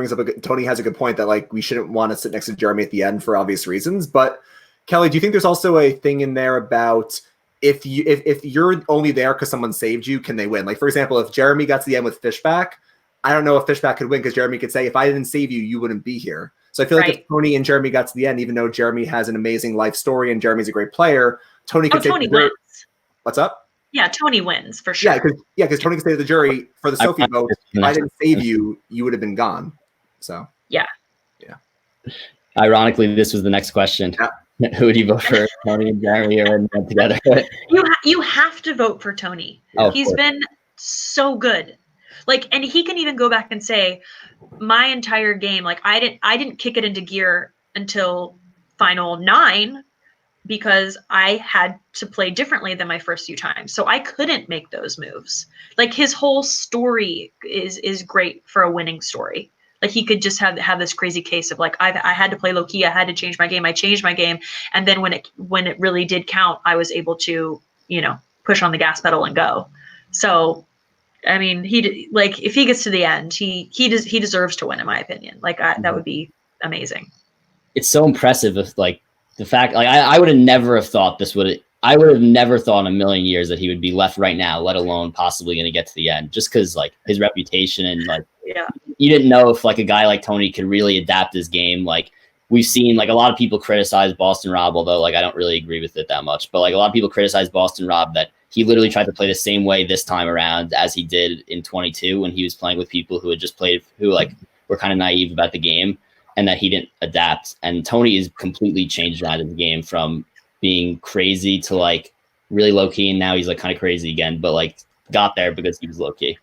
has a good point that like we shouldn't want to sit next to Jeremy at the end for obvious reasons. But Kelley, do you think there's also a thing in there about if you're only there because someone saved you, can they win? Like for example, if Jeremy got to the end with Fishback, I don't know if Fishback could win because Jeremy could say, if I didn't save you, you wouldn't be here. So I feel like if Tony and Jeremy got to the end, even though Jeremy has an amazing life story and Jeremy's a great player, Tony could say, Tony wins. What's up? Yeah, Tony wins for sure. Yeah, because Tony could say to the jury for the Sophie vote, if I didn't save you, you would have been gone. So yeah. Ironically, this was the next question. Yeah. Who would you vote for, Tony and Jeremy, or together? You have to vote for Tony. He's been so good. Like, and he can even go back and say, my entire game, like I didn't kick it into gear until final 9. Because I had to play differently than my first few times. So I couldn't make those moves. Like his whole story is great for a winning story. Like he could just have this crazy case of like, I had to play low key. I had to change my game. I changed my game. And then when it really did count, I was able to, push on the gas pedal and go. So, I mean, if he gets to the end, he deserves to win, in my opinion. Like that would be amazing. It's so impressive if like, the fact, like, I would have never have thought I would have never thought in a million years that he would be left right now, let alone possibly going to get to the end, just because like his reputation and like, you didn't know if like a guy like Tony could really adapt his game. Like we've seen like a lot of people criticize Boston Rob, although like I don't really agree with it that much, but like a lot of people criticize Boston Rob that he literally tried to play the same way this time around as he did in 22 when he was playing with people who had just played, who like were kind of naive about the game. And that he didn't adapt. And Tony has completely changed around his game from being crazy to like really low key, and now he's like kind of crazy again, but like got there because he was low key.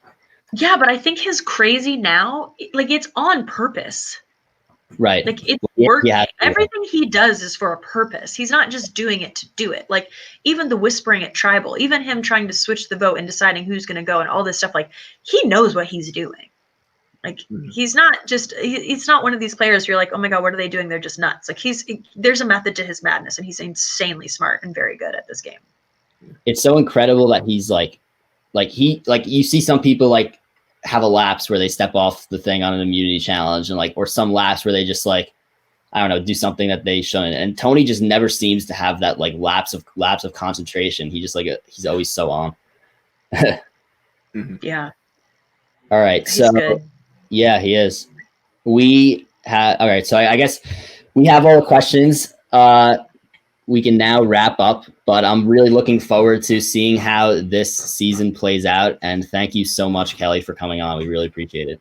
Yeah, but I think his crazy now, like it's on purpose. Right. Like it's Yeah, working. yeah. Everything he does is for a purpose. He's not just doing it to do it. Like even the whispering at tribal, even him trying to switch the vote and deciding who's going to go and all this stuff, like he knows what he's doing. Like he's not just he's not one of these players who you're like, oh my god, what are they doing? They're just nuts. Like there's a method to his madness, and he's insanely smart and very good at this game. It's so incredible that he's like you see some people like have a lapse where they step off the thing on an immunity challenge, and like, or some lapse where they just like, I don't know, do something that they shouldn't. And Tony just never seems to have that like lapse of concentration. He just like he's always so on. Yeah. All right. He's So good. yeah, he is. We have all right. So I guess we have all the questions. We can now wrap up, but I'm really looking forward to seeing how this season plays out. And thank you so much, Kelley, for coming on. We really appreciate it.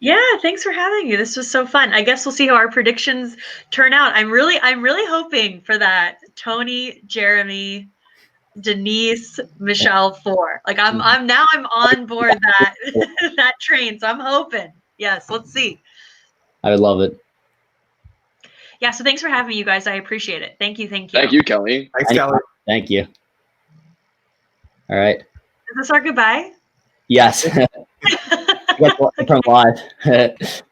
Yeah, thanks for having me. This was so fun. I guess we'll see how our predictions turn out. I'm really hoping for that Tony, Jeremy, Denise, Michelle 4. Like I'm on board that that train. So I'm hoping. Yes, let's see. I would love it. Yeah, so thanks for having me, you guys. I appreciate it. Thank you. Thank you, Kelley. Thanks, Kelley. Thank you. All right. Is this our goodbye? Yes. From live.